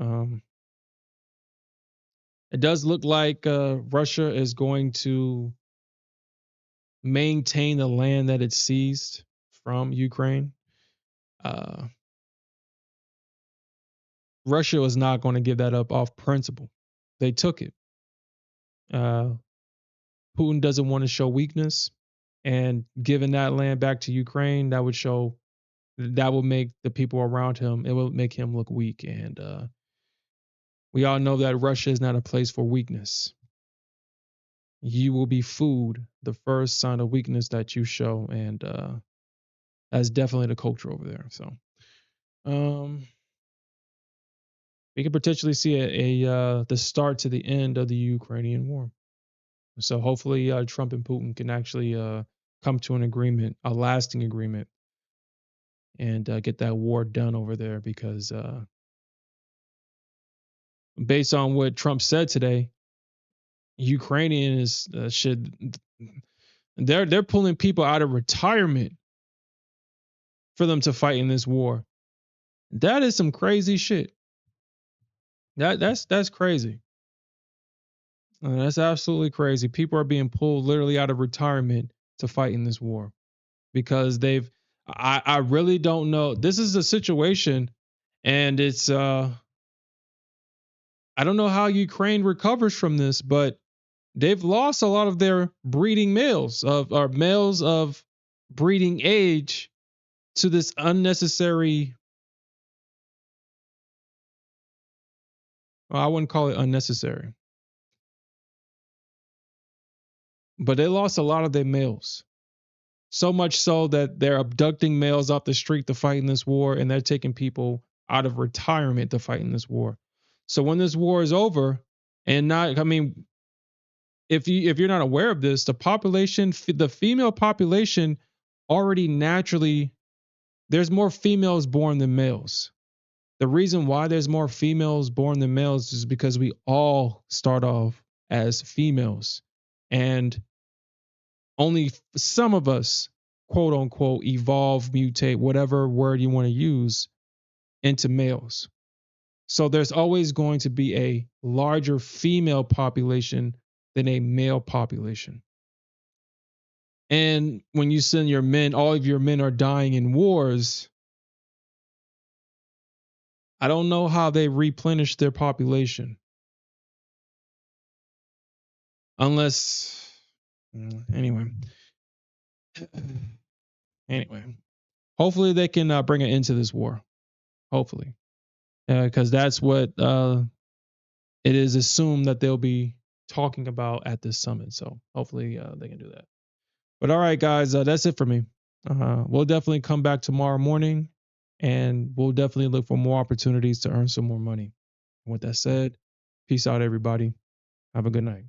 it does look like Russia is going to maintain the land that it seized from Ukraine. Uh, Russia was not going to give that up off principle. They took it. Uh, Putin doesn't want to show weakness, and giving that land back to Ukraine, that would make the people around him, it will make him look weak. And we all know that Russia is not a place for weakness. You will be food the first sign of weakness that you show, and that's definitely the culture over there. So um, we could potentially see the start to the end of the Ukrainian war. So hopefully Trump and Putin can actually come to an agreement, a lasting agreement, and get that war done over there. Because based on what Trump said today, Ukrainians should they're pulling people out of retirement for them to fight in this war. That is some crazy shit. That's crazy. That's absolutely crazy. People are being pulled literally out of retirement to fight in this war because I really don't know. This is a situation, and it's I don't know how Ukraine recovers from this, but they've lost a lot of their breeding males or males of breeding age to this unnecessary. Well, I wouldn't call it unnecessary, but they lost a lot of their males. So much so that they're abducting males off the street to fight in this war, and they're taking people out of retirement to fight in this war. So when this war is over, and not, I mean, if you're not aware of this, the female population already naturally, there's more females born than males. The reason why there's more females born than males is because we all start off as females, and only some of us, quote unquote, evolve, mutate, whatever word you want to use, into males. So there's always going to be a larger female population than a male population. And when you send your men, all of your men are dying in wars. I don't know how they replenish their population. Unless, anyway. Anyway, hopefully they can bring an end to this war. Hopefully. because that's what it is assumed that they'll be talking about at this summit. So hopefully they can do that. But all right, guys, that's it for me. We'll definitely come back tomorrow morning, and we'll definitely look for more opportunities to earn some more money. And with that said, peace out, everybody. Have a good night.